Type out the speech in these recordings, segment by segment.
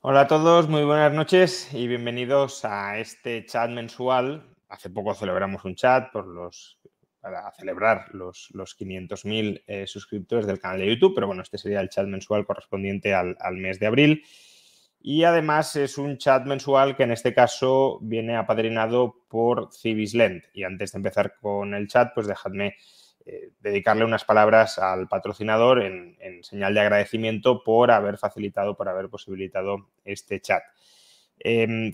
Hola a todos, muy buenas noches y bienvenidos a este chat mensual. Hace poco celebramos un chat para celebrar los 500.000 suscriptores del canal de YouTube, pero bueno, este sería el chat mensual correspondiente al mes de abril. Y además es un chat mensual que en este caso viene apadrinado por Civislent. Y antes de empezar con el chat, pues dejadme dedicarle unas palabras al patrocinador en señal de agradecimiento por haber facilitado, por haber posibilitado este chat.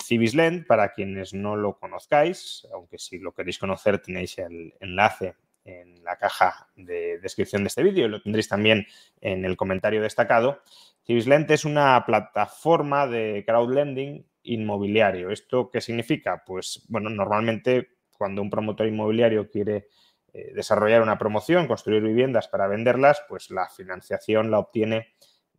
Civislent, para quienes no lo conozcáis, aunque si lo queréis conocer tenéis el enlace en la caja de descripción de este vídeo y lo tendréis también en el comentario destacado. Civislent es una plataforma de crowdlending inmobiliario. ¿Esto qué significa? Pues, bueno, normalmente cuando un promotor inmobiliario quiere desarrollar una promoción, construir viviendas para venderlas, pues la financiación la obtiene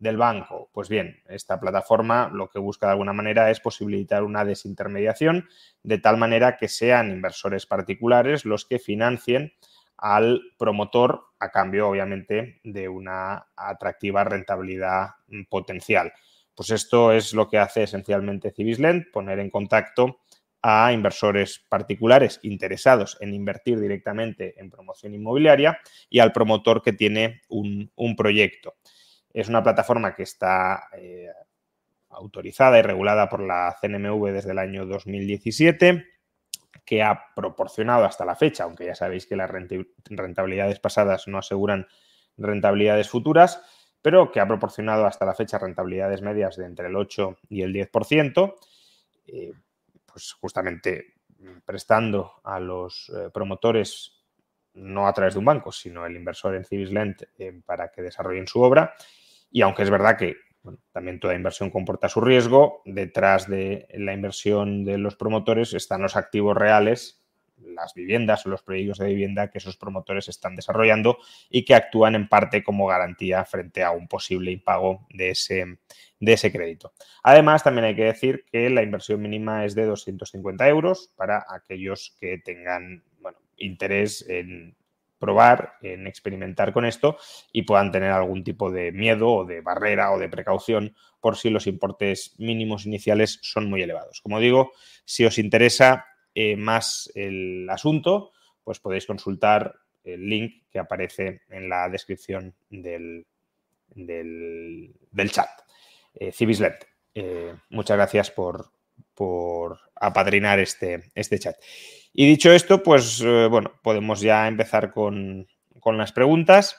del banco. Pues bien, esta plataforma lo que busca de alguna manera es posibilitar una desintermediación de tal manera que sean inversores particulares los que financien al promotor a cambio, obviamente, de una atractiva rentabilidad potencial. Pues esto es lo que hace esencialmente Civislent, poner en contacto a inversores particulares interesados en invertir directamente en promoción inmobiliaria y al promotor que tiene un proyecto. Es una plataforma que está autorizada y regulada por la CNMV desde el año 2017, que ha proporcionado hasta la fecha, aunque ya sabéis que las rentabilidades pasadas no aseguran rentabilidades futuras, pero que ha proporcionado hasta la fecha rentabilidades medias de entre el 8 y el 10%, pues justamente prestando a los promotores no a través de un banco, sino el inversor en Civislent para que desarrollen su obra. Y aunque es verdad que también toda inversión comporta su riesgo, detrás de la inversión de los promotores están los activos reales, las viviendas o los proyectos de vivienda que esos promotores están desarrollando y que actúan en parte como garantía frente a un posible impago de ese crédito. Además, también hay que decir que la inversión mínima es de 250 euros para aquellos que tengan interés en probar, en experimentar con esto y puedan tener algún tipo de miedo o de barrera o de precaución por si los importes mínimos iniciales son muy elevados. Como digo, si os interesa más el asunto, pues podéis consultar el link que aparece en la descripción del chat. Civislent, muchas gracias por apadrinar este chat. Y dicho esto, pues bueno, podemos ya empezar con las preguntas.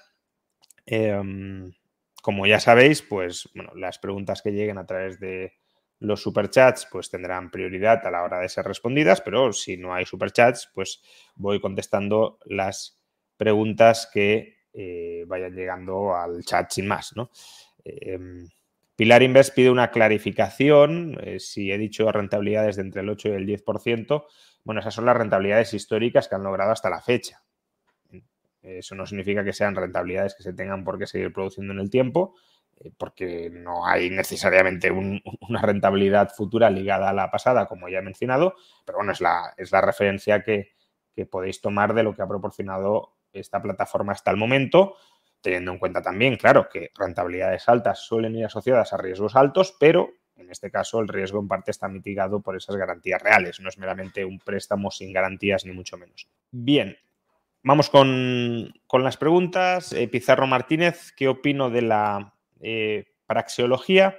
Como ya sabéis, pues bueno, las preguntas que lleguen a través de los superchats pues tendrán prioridad a la hora de ser respondidas, pero si no hay superchats, pues voy contestando las preguntas que vayan llegando al chat sin más, ¿no? Pilar Invest pide una clarificación. Si he dicho rentabilidades de entre el 8 y el 10%, bueno, esas son las rentabilidades históricas que han logrado hasta la fecha. Eso no significa que sean rentabilidades que se tengan por qué seguir produciendo en el tiempo, porque no hay necesariamente una rentabilidad futura ligada a la pasada, como ya he mencionado, pero bueno, es la referencia que podéis tomar de lo que ha proporcionado esta plataforma hasta el momento, teniendo en cuenta también, claro, que rentabilidades altas suelen ir asociadas a riesgos altos, pero en este caso el riesgo en parte está mitigado por esas garantías reales, no es meramente un préstamo sin garantías ni mucho menos. Bien, vamos con las preguntas. Pizarro Martínez, ¿qué opino de la praxeología?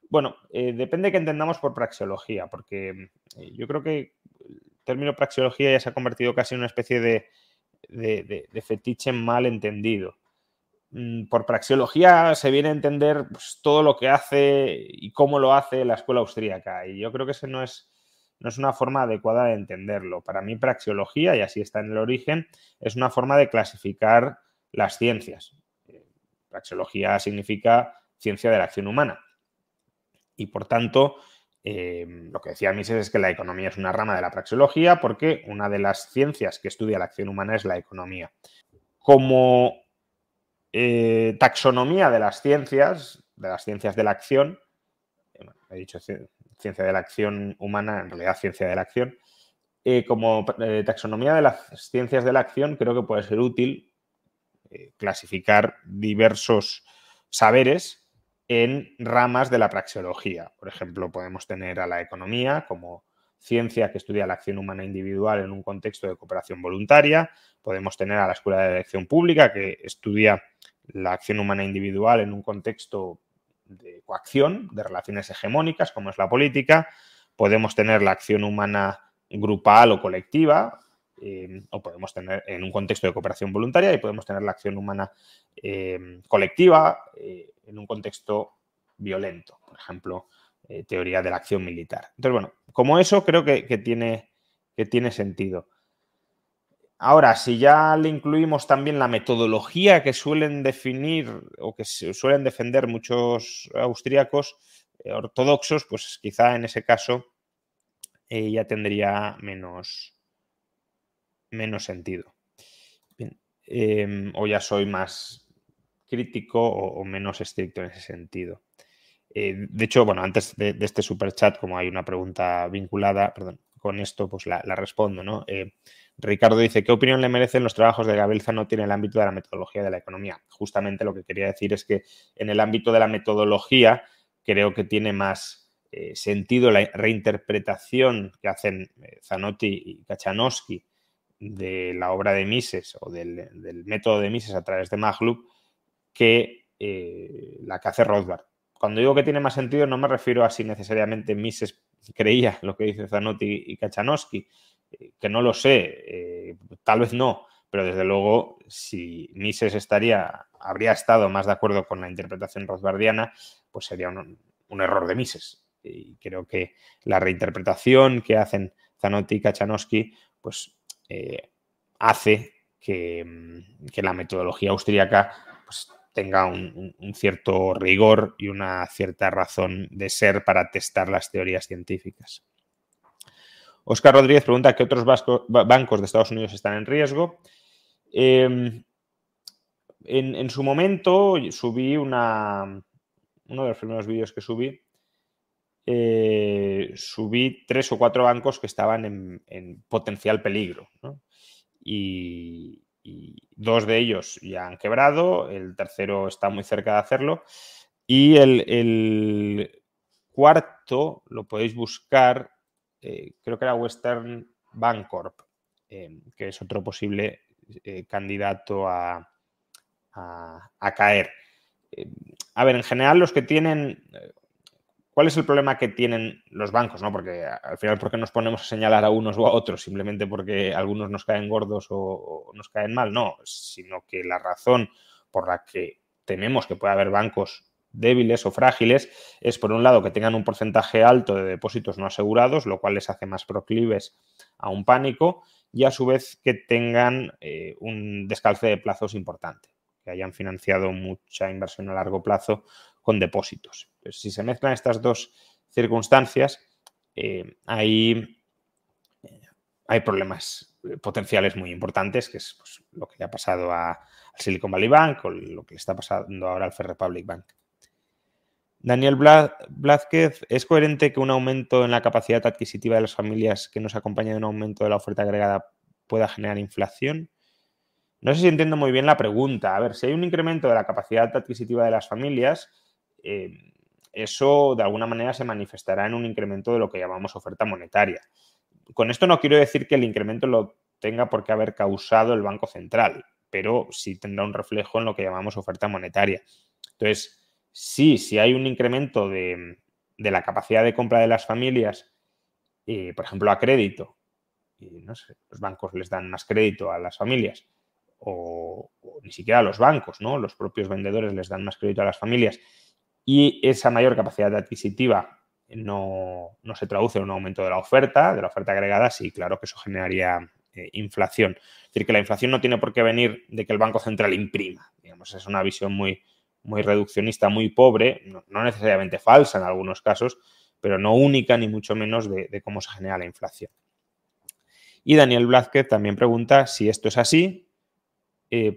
Bueno, depende de qué entendamos por praxeología, porque yo creo que el término praxeología ya se ha convertido casi en una especie de fetiche mal entendido. Por praxeología se viene a entender pues, todo lo que hace y cómo lo hace la escuela austríaca. Y yo creo que ese no es una forma adecuada de entenderlo. Para mí, praxeología, y así está en el origen, es una forma de clasificar las ciencias. Praxeología significa ciencia de la acción humana. Y por tanto, lo que decía Mises es que la economía es una rama de la praxeología porque una de las ciencias que estudia la acción humana es la economía. Como taxonomía de las ciencias de la acción, he dicho ciencia de la acción humana, en realidad ciencia de la acción, como taxonomía de las ciencias de la acción creo que puede ser útil clasificar diversos saberes en ramas de la praxeología. Por ejemplo, podemos tener a la economía como ciencia que estudia la acción humana individual en un contexto de cooperación voluntaria. Podemos tener a la Escuela de Elección Pública que estudia la acción humana individual en un contexto de coacción, de relaciones hegemónicas, como es la política. Podemos tener la acción humana grupal o colectiva, o podemos tener en un contexto de cooperación voluntaria, y podemos tener la acción humana colectiva en un contexto violento, por ejemplo, teoría de la acción militar. Entonces, bueno, como eso creo que tiene sentido. Ahora, si ya le incluimos también la metodología que suelen definir o que suelen defender muchos austríacos ortodoxos, pues quizá en ese caso ya tendría menos sentido. Bien, o ya soy más crítico o menos estricto en ese sentido. De hecho, bueno, antes de este superchat, como hay una pregunta vinculada, perdón, con esto, pues la respondo, ¿no? Ricardo dice, ¿qué opinión le merecen los trabajos de Gabriel Zanotti en el ámbito de la metodología de la economía? Justamente lo que quería decir es que en el ámbito de la metodología creo que tiene más sentido la reinterpretación que hacen Zanotti y Kachanowski de la obra de Mises o del método de Mises a través de Maglub que la que hace Rothbard. Cuando digo que tiene más sentido no me refiero a si necesariamente Mises creía lo que dice Zanotti y Kachanowski, que no lo sé, tal vez no, pero desde luego si Mises habría estado más de acuerdo con la interpretación rothbardiana, pues sería un error de Mises. Y creo que la reinterpretación que hacen Zanotti y Kachanowski pues hace que la metodología austríaca pues, tenga un cierto rigor y una cierta razón de ser para testar las teorías científicas. Óscar Rodríguez pregunta ¿qué otros bancos de Estados Unidos están en riesgo? En su momento subí uno de los primeros vídeos que subí 3 o 4 bancos que estaban en potencial peligro, ¿no? Y 2 de ellos ya han quebrado, el tercero está muy cerca de hacerlo y el cuarto lo podéis buscar, creo que era Western Bancorp, que es otro posible candidato a caer. A ver, en general los que tienen... ¿Cuál es el problema que tienen los bancos? ¿No? Porque al final, ¿por qué nos ponemos a señalar a unos o a otros? Simplemente porque algunos nos caen gordos o nos caen mal. No, sino que la razón por la que tememos que pueda haber bancos débiles o frágiles es, por un lado, que tengan un porcentaje alto de depósitos no asegurados, lo cual les hace más proclives a un pánico, y a su vez que tengan un descalce de plazos importante, que hayan financiado mucha inversión a largo plazo con depósitos. Pues si se mezclan estas dos circunstancias, hay problemas potenciales muy importantes, que es pues, lo que le ha pasado al Silicon Valley Bank o lo que le está pasando ahora al First Republic Bank. Daniel Blázquez, ¿es coherente que un aumento en la capacidad adquisitiva de las familias que nos acompaña de un aumento de la oferta agregada pueda generar inflación? No sé si entiendo muy bien la pregunta. A ver, si hay un incremento de la capacidad adquisitiva de las familias, eso de alguna manera se manifestará en un incremento de lo que llamamos oferta monetaria. Con esto no quiero decir que el incremento lo tenga por qué haber causado el Banco Central, pero sí tendrá un reflejo en lo que llamamos oferta monetaria. Entonces, sí, si hay un incremento de la capacidad de compra de las familias, por ejemplo, a crédito, y no sé, los bancos les dan más crédito a las familias, o ni siquiera a los bancos, ¿no? Los propios vendedores les dan más crédito a las familias, y esa mayor capacidad adquisitiva no se traduce en un aumento de la oferta agregada, sí, claro que eso generaría inflación. Es decir, que la inflación no tiene por qué venir de que el Banco Central imprima. Digamos, es una visión muy, muy reduccionista, muy pobre, no necesariamente falsa en algunos casos, pero no única ni mucho menos de cómo se genera la inflación. Y Daniel Blázquez también pregunta si esto es así,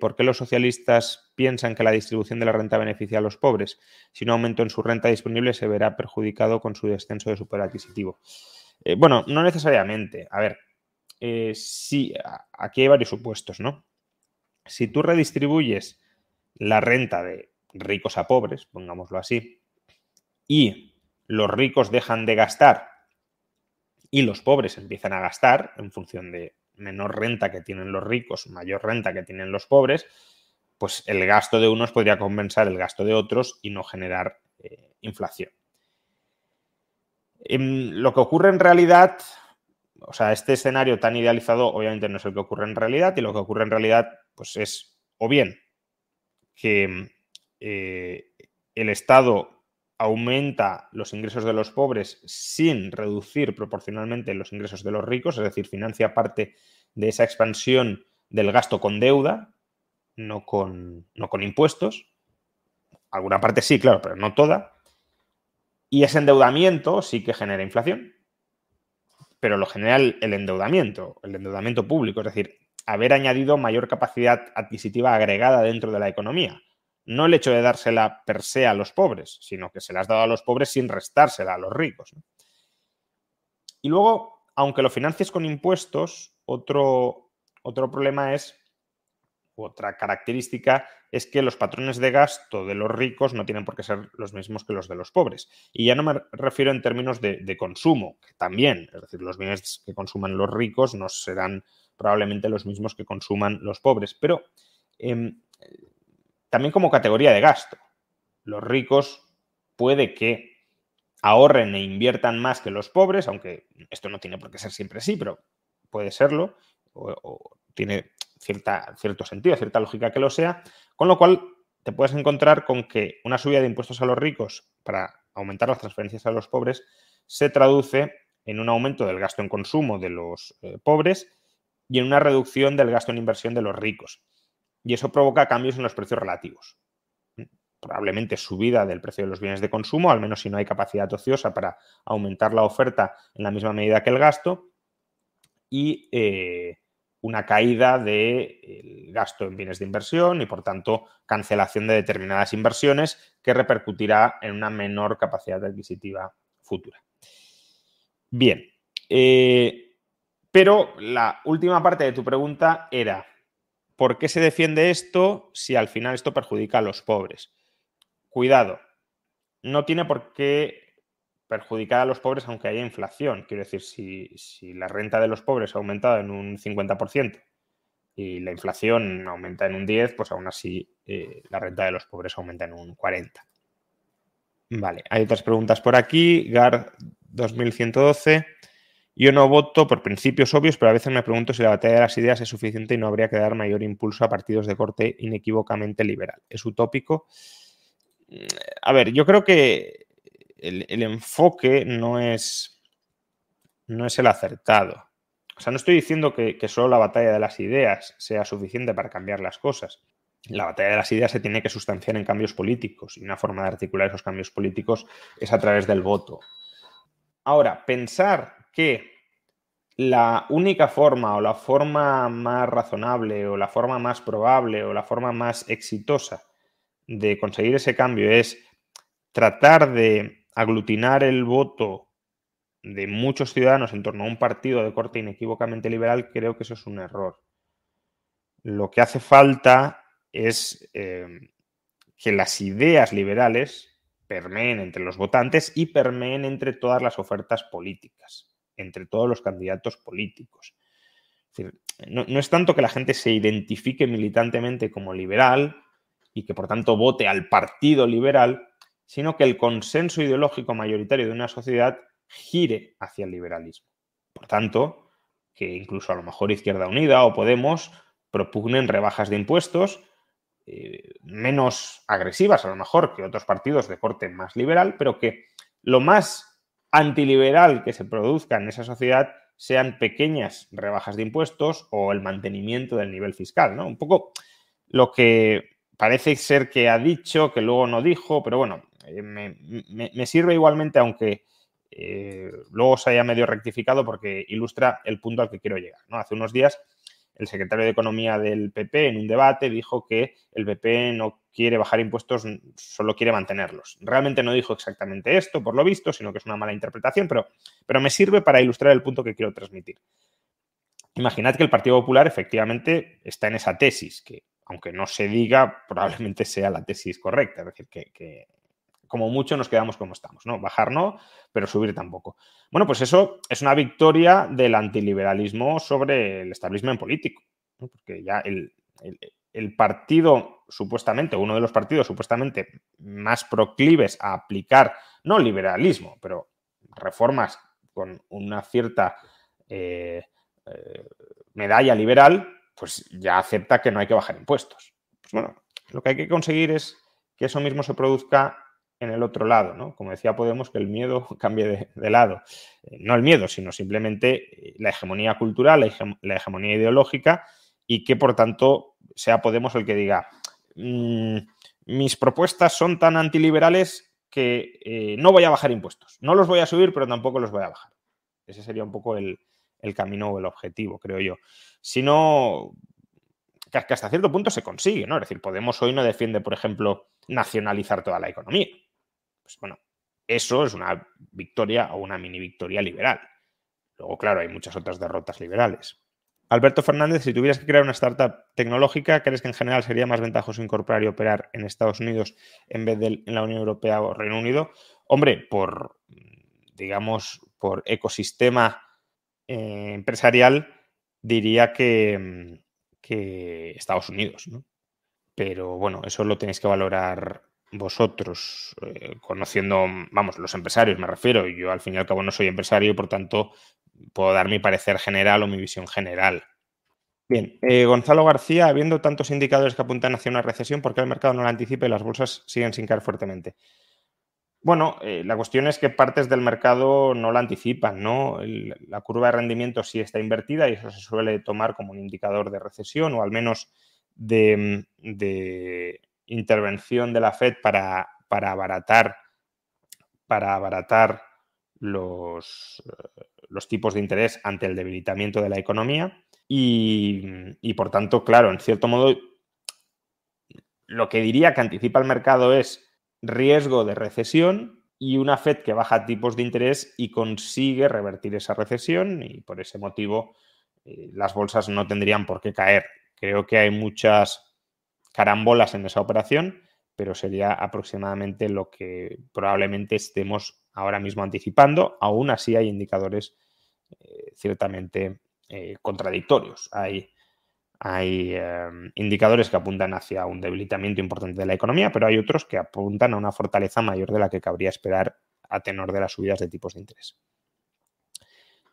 ¿por qué los socialistas piensan que la distribución de la renta beneficia a los pobres? Si un aumento en su renta disponible se verá perjudicado con su descenso de su poder adquisitivo. Bueno, no necesariamente. A ver, sí, aquí hay varios supuestos, ¿no? Si tú redistribuyes la renta de ricos a pobres, pongámoslo así, y los ricos dejan de gastar y los pobres empiezan a gastar en función de menor renta que tienen los ricos, mayor renta que tienen los pobres, pues el gasto de unos podría compensar el gasto de otros y no generar inflación. Lo que ocurre en realidad, o sea, este escenario tan idealizado obviamente no es el que ocurre en realidad, y lo que ocurre en realidad pues es o bien que el Estado aumenta los ingresos de los pobres sin reducir proporcionalmente los ingresos de los ricos, es decir, financia parte de esa expansión del gasto con deuda, no con impuestos. Alguna parte sí, claro, pero no toda. Y ese endeudamiento sí que genera inflación, pero lo genera el endeudamiento público, es decir, haber añadido mayor capacidad adquisitiva agregada dentro de la economía. No el hecho de dársela per se a los pobres, sino que se la has dado a los pobres sin restársela a los ricos. Y luego, aunque lo financies con impuestos, otro problema es, otra característica es que los patrones de gasto de los ricos no tienen por qué ser los mismos que los de los pobres. Y ya no me refiero en términos de consumo, que también, es decir, los bienes que consuman los ricos no serán probablemente los mismos que consuman los pobres, pero también como categoría de gasto. Los ricos puede que ahorren e inviertan más que los pobres, aunque esto no tiene por qué ser siempre así, pero puede serlo, o tiene cierto sentido, cierta lógica que lo sea, con lo cual te puedes encontrar con que una subida de impuestos a los ricos para aumentar las transferencias a los pobres se traduce en un aumento del gasto en consumo de los pobres y en una reducción del gasto en inversión de los ricos. Y eso provoca cambios en los precios relativos. Probablemente subida del precio de los bienes de consumo, al menos si no hay capacidad ociosa para aumentar la oferta en la misma medida que el gasto, y una caída del gasto en bienes de inversión y, por tanto, cancelación de determinadas inversiones que repercutirá en una menor capacidad adquisitiva futura. Bien, pero la última parte de tu pregunta era ¿por qué se defiende esto si al final esto perjudica a los pobres? Cuidado, no tiene por qué perjudicar a los pobres aunque haya inflación. Quiero decir, si la renta de los pobres ha aumentado en un 50% y la inflación aumenta en un 10%, pues aún así la renta de los pobres aumenta en un 40%. Vale, hay otras preguntas por aquí. Gar 2112. Yo no voto por principios obvios, pero a veces me pregunto si la batalla de las ideas es suficiente y no habría que dar mayor impulso a partidos de corte inequívocamente liberal. ¿Es utópico? A ver, yo creo que el enfoque no es el acertado. O sea, no estoy diciendo que solo la batalla de las ideas sea suficiente para cambiar las cosas. La batalla de las ideas se tiene que sustanciar en cambios políticos y una forma de articular esos cambios políticos es a través del voto. Ahora, pensar que la única forma o la forma más razonable o la forma más probable o la forma más exitosa de conseguir ese cambio es tratar de aglutinar el voto de muchos ciudadanos en torno a un partido de corte inequívocamente liberal, creo que eso es un error. Lo que hace falta es que las ideas liberales permeen entre los votantes y permeen entre todas las ofertas políticas, entre todos los candidatos políticos. Es decir, no es tanto que la gente se identifique militantemente como liberal y que por tanto vote al partido liberal, sino que el consenso ideológico mayoritario de una sociedad gire hacia el liberalismo. Por tanto, que incluso a lo mejor Izquierda Unida o Podemos propugnen rebajas de impuestos menos agresivas a lo mejor que otros partidos de corte más liberal, pero que lo más antiliberal que se produzca en esa sociedad sean pequeñas rebajas de impuestos o el mantenimiento del nivel fiscal, ¿no? Un poco lo que parece ser que ha dicho, que luego no dijo, pero bueno, me sirve igualmente, aunque luego se haya medio rectificado, porque ilustra el punto al que quiero llegar, ¿no? Hace unos días el secretario de Economía del PP en un debate dijo que el PP no quiere bajar impuestos, solo quiere mantenerlos. Realmente no dijo exactamente esto, por lo visto, sino que es una mala interpretación, pero me sirve para ilustrar el punto que quiero transmitir. Imaginad que el Partido Popular efectivamente está en esa tesis, que aunque no se diga, probablemente sea la tesis correcta. Es decir, que como mucho nos quedamos como estamos, ¿no? Bajar no, pero subir tampoco. Bueno, pues eso es una victoria del antiliberalismo sobre el establishment político, ¿no? Porque ya el partido supuestamente, uno de los partidos supuestamente más proclives a aplicar, no liberalismo, pero reformas con una cierta medalla liberal, pues ya acepta que no hay que bajar impuestos. Pues bueno, lo que hay que conseguir es que eso mismo se produzca en el otro lado, ¿no? Como decía Podemos, que el miedo cambie de lado. No el miedo, sino simplemente la hegemonía cultural, la hegemonía ideológica, y que, por tanto, sea Podemos el que diga mis propuestas son tan antiliberales que no voy a bajar impuestos. No los voy a subir, pero tampoco los voy a bajar. Ese sería un poco el camino o el objetivo, creo yo. Si no, que hasta cierto punto se consigue, ¿no? Es decir, Podemos hoy no defiende, por ejemplo, nacionalizar toda la economía. Pues bueno, eso es una victoria o una mini victoria liberal. Luego, claro, hay muchas otras derrotas liberales. Alberto Fernández, si tuvieras que crear una startup tecnológica, ¿crees que en general sería más ventajoso incorporar y operar en Estados Unidos en vez de en la Unión Europea o Reino Unido? Hombre, digamos, por ecosistema empresarial, diría que Estados Unidos, ¿no? Pero bueno, eso lo tenéis que valorar vosotros, conociendo, vamos, los empresarios me refiero. Yo al fin y al cabo no soy empresario y por tanto puedo dar mi parecer general o mi visión general. Bien, Gonzalo García, habiendo tantos indicadores que apuntan hacia una recesión, ¿por qué el mercado no la anticipa y las bolsas siguen sin caer fuertemente? Bueno, la cuestión es que partes del mercado no la anticipan, ¿no? La curva de rendimiento sí está invertida y eso se suele tomar como un indicador de recesión o al menos de intervención de la Fed para abaratar los tipos de interés ante el debilitamiento de la economía y, por tanto, claro, en cierto modo, lo que diría que anticipa el mercado es riesgo de recesión y una Fed que baja tipos de interés y consigue revertir esa recesión y por ese motivo las bolsas no tendrían por qué caer. Creo que hay muchas carambolas en esa operación, pero sería aproximadamente lo que probablemente estemos ahora mismo anticipando. Aún así hay indicadores ciertamente contradictorios. Hay indicadores que apuntan hacia un debilitamiento importante de la economía, pero hay otros que apuntan a una fortaleza mayor de la que cabría esperar a tenor de las subidas de tipos de interés.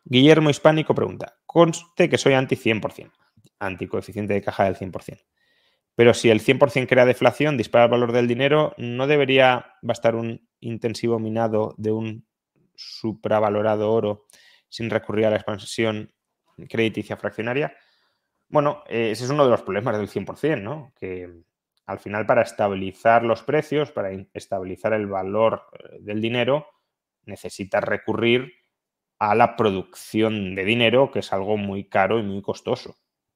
Guillermo Hispánico pregunta, conste que soy anti 100%, anti coeficiente de caja del 100%, pero si el 100% crea deflación, dispara el valor del dinero, ¿no debería bastar un intensivo minado de un supravalorado oro sin recurrir a la expansión crediticia fraccionaria? Bueno, ese es uno de los problemas del 100%, ¿no? Que al final para estabilizar los precios, para estabilizar el valor del dinero, necesitas recurrir a la producción de dinero, que es algo muy caro y muy costoso.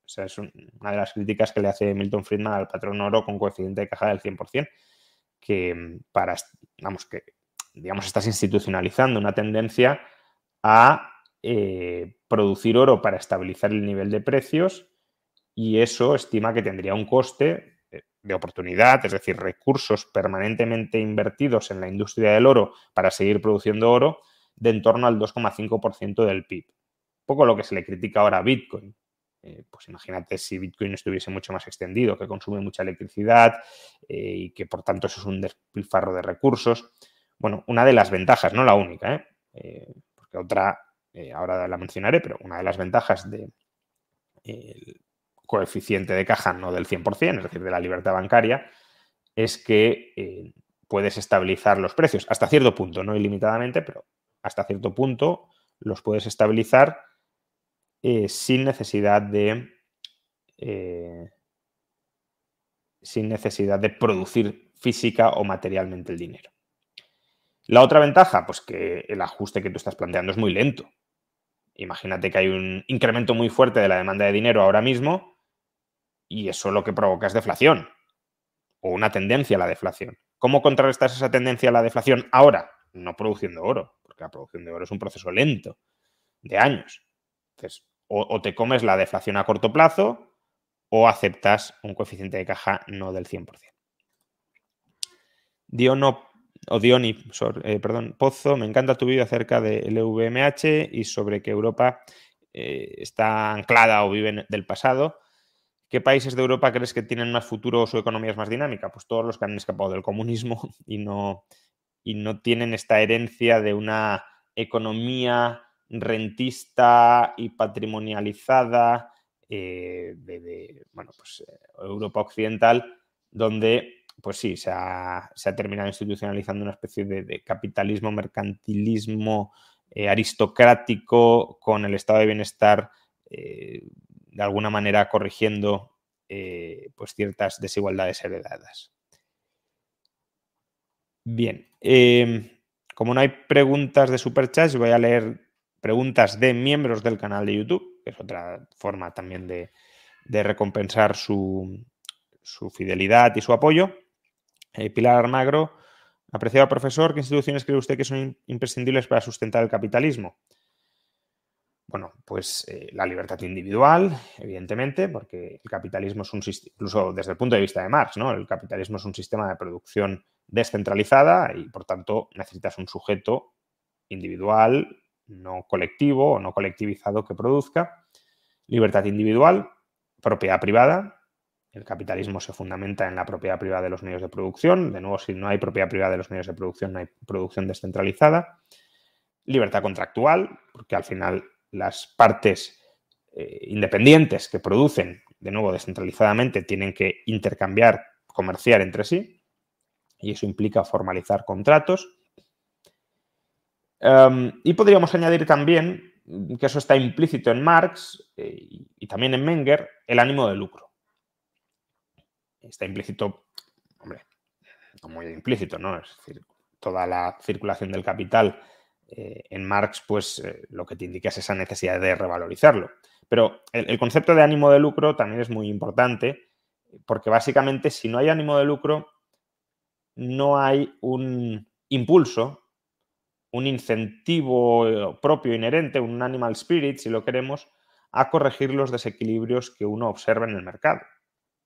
O sea, es una de las críticas que le hace Milton Friedman al patrón oro con coeficiente de caja del 100%, que estás institucionalizando una tendencia a producir oro para estabilizar el nivel de precios y eso estima que tendría un coste de oportunidad, es decir, recursos permanentemente invertidos en la industria del oro para seguir produciendo oro de en torno al 2,5% del PIB. Un poco lo que se le critica ahora a Bitcoin. Pues imagínate si Bitcoin estuviese mucho más extendido, que consume mucha electricidad y que por tanto eso es un despilfarro de recursos. Bueno, una de las ventajas, no la única, porque otra ahora la mencionaré, pero una de las ventajas de coeficiente de caja no del 100%, es decir, de la libertad bancaria, es que puedes estabilizar los precios hasta cierto punto, no ilimitadamente, pero hasta cierto punto los puedes estabilizar sin necesidad de producir física o materialmente el dinero. La otra ventaja, pues que el ajuste que tú estás planteando es muy lento. Imagínate que hay un incremento muy fuerte de la demanda de dinero ahora mismo y eso lo que provoca es deflación o una tendencia a la deflación. ¿Cómo contrarrestas esa tendencia a la deflación ahora? No produciendo oro, porque la producción de oro es un proceso lento, de años. Entonces, o te comes la deflación a corto plazo o aceptas un coeficiente de caja no del 100%. Pozo, me encanta tu vídeo acerca del LVMH y sobre que Europa está anclada o vive del pasado. ¿Qué países de Europa crees que tienen más futuro o su economía es más dinámica? Pues todos los que han escapado del comunismo y no tienen esta herencia de una economía rentista y patrimonializada Europa occidental, donde pues sí, se ha terminado institucionalizando una especie de capitalismo, mercantilismo aristocrático, con el estado de bienestar de alguna manera corrigiendo pues ciertas desigualdades heredadas. Bien, como no hay preguntas de superchats, voy a leer preguntas de miembros del canal de YouTube, que es otra forma también de recompensar su fidelidad y su apoyo. Pilar Armagro, apreciado profesor, ¿qué instituciones cree usted que son imprescindibles para sustentar el capitalismo? Bueno, pues la libertad individual, evidentemente, porque el capitalismo es un sistema, incluso desde el punto de vista de Marx, ¿no? El capitalismo es un sistema de producción descentralizada y, por tanto, necesitas un sujeto individual, no colectivo o no colectivizado que produzca. Libertad individual, propiedad privada. El capitalismo se fundamenta en la propiedad privada de los medios de producción. De nuevo, si no hay propiedad privada de los medios de producción, no hay producción descentralizada. Libertad contractual, porque al final las partes independientes que producen, de nuevo, descentralizadamente, tienen que intercambiar, comerciar entre sí, y eso implica formalizar contratos. Y podríamos añadir también, que eso está implícito en Marx y también en Menger, el ánimo de lucro. Está implícito, hombre, no muy implícito, ¿no? Es decir, toda la circulación del capital en Marx, pues lo que te indica es esa necesidad de revalorizarlo. Pero el concepto de ánimo de lucro también es muy importante, porque básicamente si no hay ánimo de lucro, no hay un impulso, un incentivo propio inherente, un animal spirit, si lo queremos, a corregir los desequilibrios que uno observa en el mercado.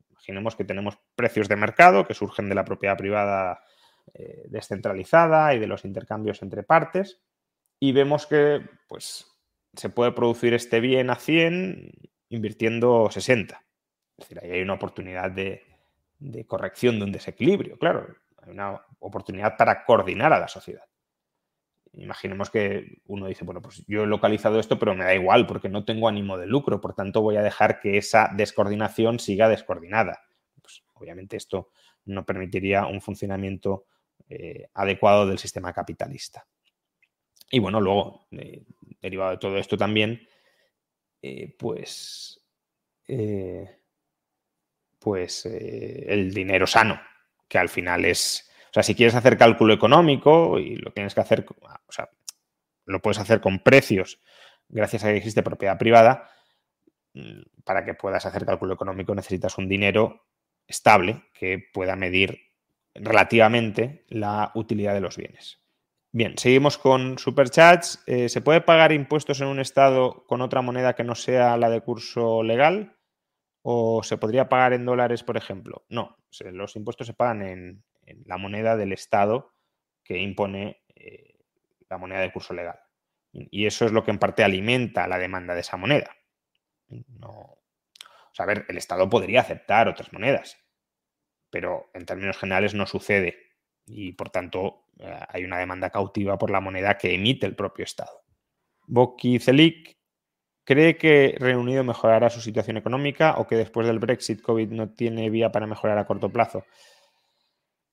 Imaginemos que tenemos precios de mercado que surgen de la propiedad privada descentralizada y de los intercambios entre partes, y vemos que pues, se puede producir este bien a 100 invirtiendo 60. Es decir, ahí hay una oportunidad de corrección de un desequilibrio, claro. Hay una oportunidad para coordinar a la sociedad. Imaginemos que uno dice, bueno, pues yo he localizado esto, pero me da igual porque no tengo ánimo de lucro, por tanto voy a dejar que esa descoordinación siga descoordinada. Pues, obviamente esto no permitiría un funcionamiento adecuado del sistema capitalista. Y bueno, luego, derivado de todo esto también, el dinero sano, que al final es... O sea, si quieres hacer cálculo económico y lo tienes que hacer, o sea, lo puedes hacer con precios gracias a que existe propiedad privada, para que puedas hacer cálculo económico necesitas un dinero estable que pueda medir relativamente la utilidad de los bienes. Bien, seguimos con superchats. ¿Se puede pagar impuestos en un estado con otra moneda que no sea la de curso legal? ¿O se podría pagar en dólares, por ejemplo? No, los impuestos se pagan en la moneda del estado que impone la moneda de curso legal. Y eso es lo que en parte alimenta la demanda de esa moneda. No, o sea, a ver, el Estado podría aceptar otras monedas, pero en términos generales no sucede y, por tanto, hay una demanda cautiva por la moneda que emite el propio Estado. Boki Celik, ¿cree que Reino Unido mejorará su situación económica o que después del Brexit COVID no tiene vía para mejorar a corto plazo?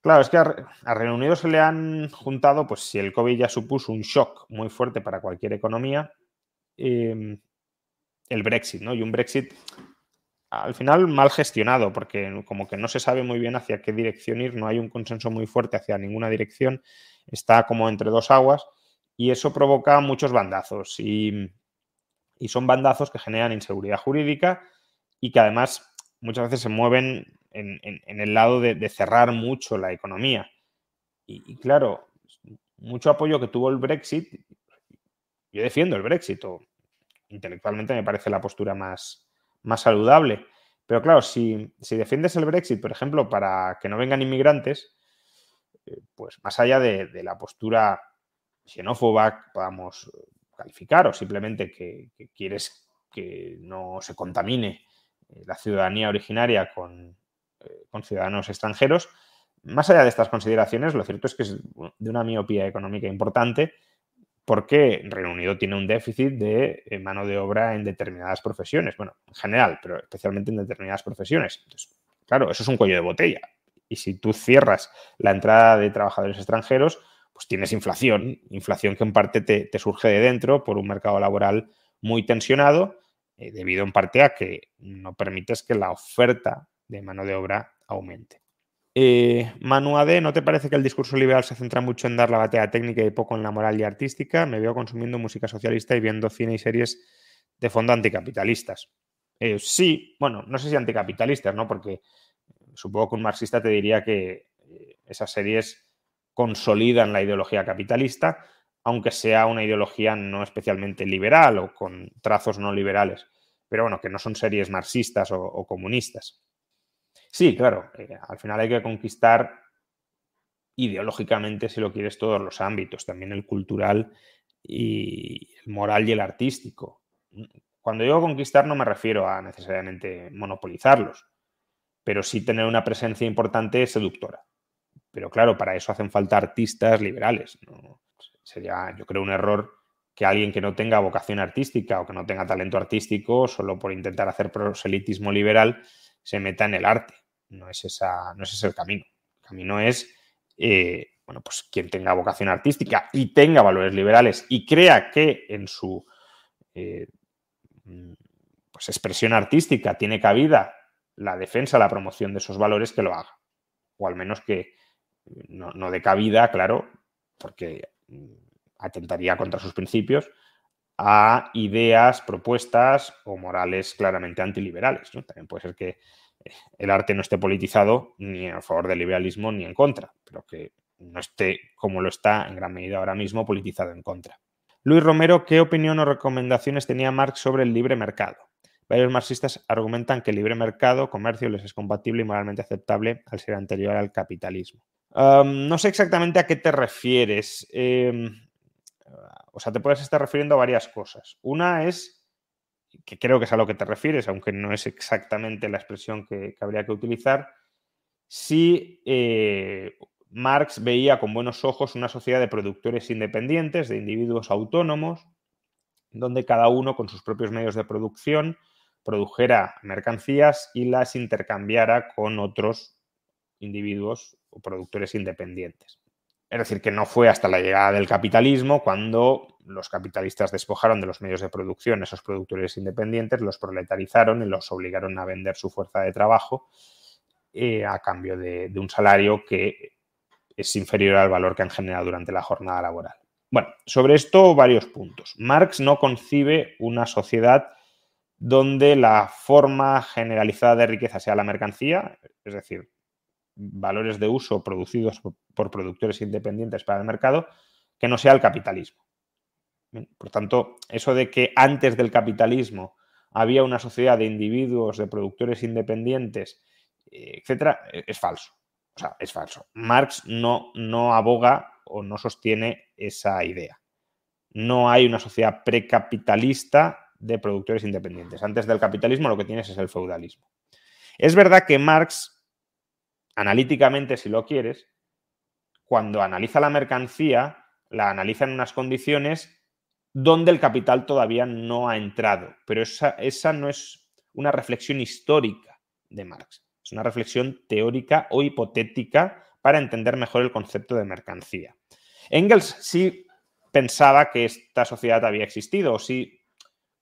Claro, es que a Reino Unido se le han juntado, pues si el COVID ya supuso un shock muy fuerte para cualquier economía, el Brexit, ¿no? Y un Brexit al final mal gestionado, porque como que no se sabe muy bien hacia qué dirección ir, no hay un consenso muy fuerte hacia ninguna dirección, está como entre dos aguas y eso provoca muchos bandazos y son bandazos que generan inseguridad jurídica y que además muchas veces se mueven en el lado de cerrar mucho la economía. Y claro, mucho apoyo que tuvo el Brexit, yo defiendo el Brexit, o intelectualmente me parece la postura más saludable, Pero claro, si defiendes el Brexit, por ejemplo, para que no vengan inmigrantes, pues más allá de la postura xenófoba que podamos calificar o simplemente que quieres que no se contamine la ciudadanía originaria con ciudadanos extranjeros, más allá de estas consideraciones, lo cierto es que es de una miopía económica importante porque Reino Unido tiene un déficit de mano de obra en determinadas profesiones, bueno, en general, pero especialmente en determinadas profesiones. Entonces, claro, eso es un cuello de botella. Y si tú cierras la entrada de trabajadores extranjeros, pues tienes inflación que en parte te surge de dentro por un mercado laboral muy tensionado, debido en parte a que no permites que la oferta de mano de obra aumente. Manu AD, ¿no te parece que el discurso liberal se centra mucho en dar la batalla técnica y poco en la moral y artística? Me veo consumiendo música socialista y viendo cine y series de fondo anticapitalistas. Sí, bueno, no sé si anticapitalistas, ¿no? Porque supongo que un marxista te diría que esas series consolidan la ideología capitalista, aunque sea una ideología no especialmente liberal o con trazos no liberales. Pero bueno, que no son series marxistas o comunistas. Sí, claro, al final hay que conquistar ideológicamente, si lo quieres, todos los ámbitos, también el cultural y el moral y el artístico. Cuando digo conquistar no me refiero a necesariamente monopolizarlos, pero sí tener una presencia importante seductora. Pero claro, para eso hacen falta artistas liberales, ¿no? Sería, yo creo, un error que alguien que no tenga vocación artística o que no tenga talento artístico, solo por intentar hacer proselitismo liberal, se meta en el arte. No es ese el camino. El camino es, bueno, pues quien tenga vocación artística y tenga valores liberales y crea que en su pues expresión artística tiene cabida la defensa, la promoción de esos valores, que lo haga. O al menos que no dé cabida, claro, porque atentaría contra sus principios, a ideas, propuestas o morales claramente antiliberales, ¿no? También puede ser que el arte no esté politizado ni a favor del liberalismo ni en contra, pero que no esté, como lo está en gran medida ahora mismo, politizado en contra. Luis Romero, ¿qué opinión o recomendaciones tenía Marx sobre el libre mercado? Varios marxistas argumentan que el libre mercado, comercio, les es compatible y moralmente aceptable al ser anterior al capitalismo. No sé exactamente a qué te refieres. O sea, te puedes estar refiriendo a varias cosas. Una es, que creo que es a lo que te refieres, aunque no es exactamente la expresión que habría que utilizar, si Marx veía con buenos ojos una sociedad de productores independientes, de individuos autónomos, donde cada uno con sus propios medios de producción produjera mercancías y las intercambiara con otros individuos o productores independientes. Es decir, que no fue hasta la llegada del capitalismo cuando los capitalistas despojaron de los medios de producción a esos productores independientes, los proletarizaron y los obligaron a vender su fuerza de trabajo a cambio de un salario que es inferior al valor que han generado durante la jornada laboral. Bueno, sobre esto varios puntos. Marx no concibe una sociedad donde la forma generalizada de riqueza sea la mercancía, es decir, valores de uso producidos por productores independientes para el mercado, que no sea el capitalismo. Por tanto, eso de que antes del capitalismo había una sociedad de individuos, de productores independientes, etcétera, es falso. O sea, es falso. Marx no aboga o no sostiene esa idea. No hay una sociedad precapitalista de productores independientes. Antes del capitalismo lo que tienes es el feudalismo. Es verdad que Marx, analíticamente, si lo quieres, cuando analiza la mercancía, la analiza en unas condiciones donde el capital todavía no ha entrado. Pero esa no es una reflexión histórica de Marx. Es una reflexión teórica o hipotética para entender mejor el concepto de mercancía. Engels sí pensaba que esta sociedad había existido, o sí,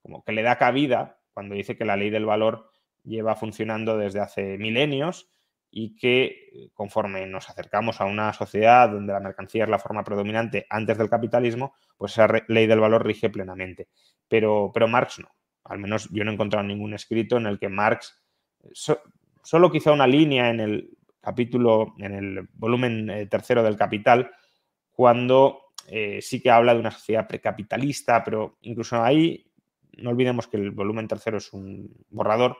como que le da cabida cuando dice que la ley del valor lleva funcionando desde hace milenios y que conforme nos acercamos a una sociedad donde la mercancía es la forma predominante antes del capitalismo, pues esa ley del valor rige plenamente. Pero Marx no. Al menos yo no he encontrado ningún escrito en el que Marx, solo quizá una línea en el capítulo, en el volumen tercero del Capital, cuando sí que habla de una sociedad precapitalista, pero incluso ahí no olvidemos que el volumen tercero es un borrador,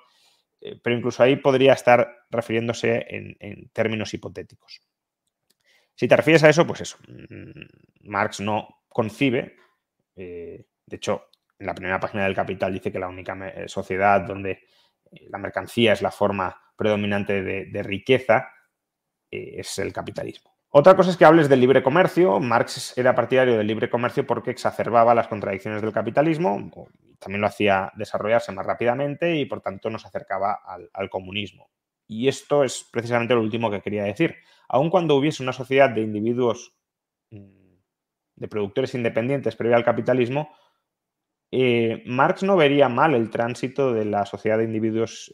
pero incluso ahí podría estar refiriéndose en términos hipotéticos. Si te refieres a eso, pues eso. Marx no concibe, de hecho, en la primera página del Capital dice que la única sociedad donde la mercancía es la forma predominante de riqueza es el capitalismo. Otra cosa es que hables del libre comercio. Marx era partidario del libre comercio porque exacerbaba las contradicciones del capitalismo, también lo hacía desarrollarse más rápidamente y por tanto nos acercaba al comunismo. Y esto es precisamente lo último que quería decir. Aun cuando hubiese una sociedad de individuos, de productores independientes previa al capitalismo, Marx no vería mal el tránsito de la sociedad de individuos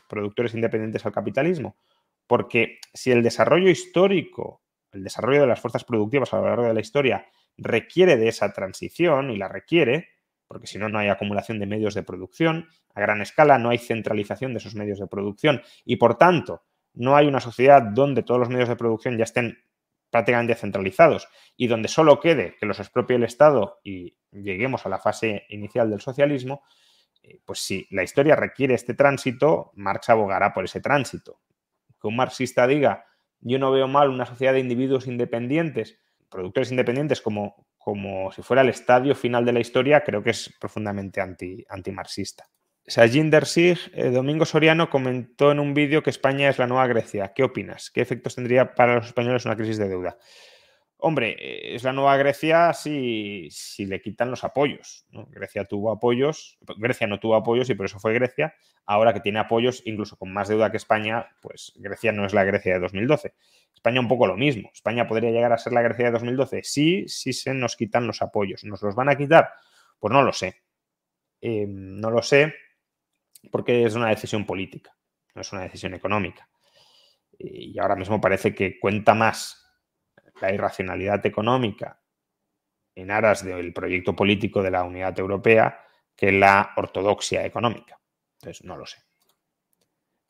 productores independientes al capitalismo, porque si el desarrollo histórico, el desarrollo de las fuerzas productivas a lo largo de la historia requiere de esa transición, y la requiere, porque si no, no hay acumulación de medios de producción a gran escala, no hay centralización de esos medios de producción y, por tanto, no hay una sociedad donde todos los medios de producción ya estén prácticamente centralizados y donde solo quede que los expropie el Estado y lleguemos a la fase inicial del socialismo, pues si la historia requiere este tránsito, Marx abogará por ese tránsito. Que un marxista diga, yo no veo mal una sociedad de individuos independientes, productores independientes, como si fuera el estadio final de la historia, creo que es profundamente antimarxista. Sajinder Sig, Domingo Soriano, comentó en un vídeo que España es la nueva Grecia. ¿Qué opinas? ¿Qué efectos tendría para los españoles una crisis de deuda? Hombre, es la nueva Grecia si le quitan los apoyos, ¿no? Grecia tuvo apoyos, Grecia no tuvo apoyos y por eso fue Grecia. Ahora que tiene apoyos, incluso con más deuda que España, pues Grecia no es la Grecia de 2012. España un poco lo mismo. España podría llegar a ser la Grecia de 2012 si se nos quitan los apoyos. ¿Nos los van a quitar? Pues no lo sé. No lo sé porque es una decisión política, no es una decisión económica. Y ahora mismo parece que cuenta más la irracionalidad económica en aras del proyecto político de la unidad europea que la ortodoxia económica. Entonces, no lo sé.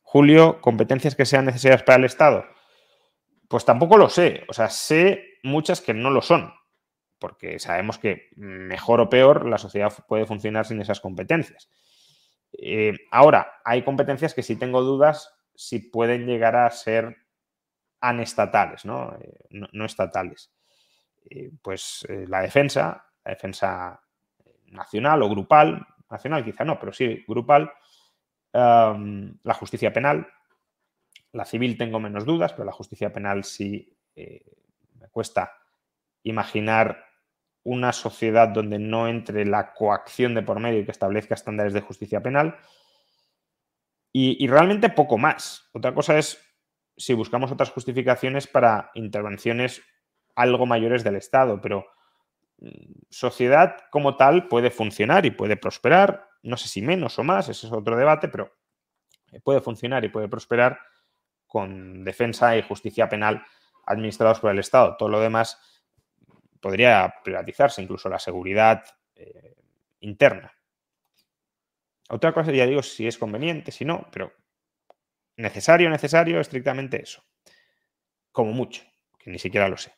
Julio, ¿competencias que sean necesarias para el Estado? Pues tampoco lo sé. O sea, sé muchas que no lo son, porque sabemos que mejor o peor la sociedad puede funcionar sin esas competencias. Ahora, hay competencias que sí tengo dudas si pueden llegar a ser anestatales, ¿no? No estatales. Pues la defensa nacional o grupal, nacional quizá no, pero sí grupal, la justicia penal, la civil tengo menos dudas, pero la justicia penal sí me cuesta imaginar una sociedad donde no entre la coacción de por medio y que establezca estándares de justicia penal. Y realmente poco más. Otra cosa es si buscamos otras justificaciones para intervenciones algo mayores del Estado, pero sociedad como tal puede funcionar y puede prosperar, no sé si menos o más, ese es otro debate, pero puede funcionar y puede prosperar con defensa y justicia penal administrados por el Estado. Todo lo demás podría privatizarse, incluso la seguridad interna. Otra cosa, ya digo, si es conveniente, si no, pero necesario, estrictamente eso. Como mucho, que ni siquiera lo sé.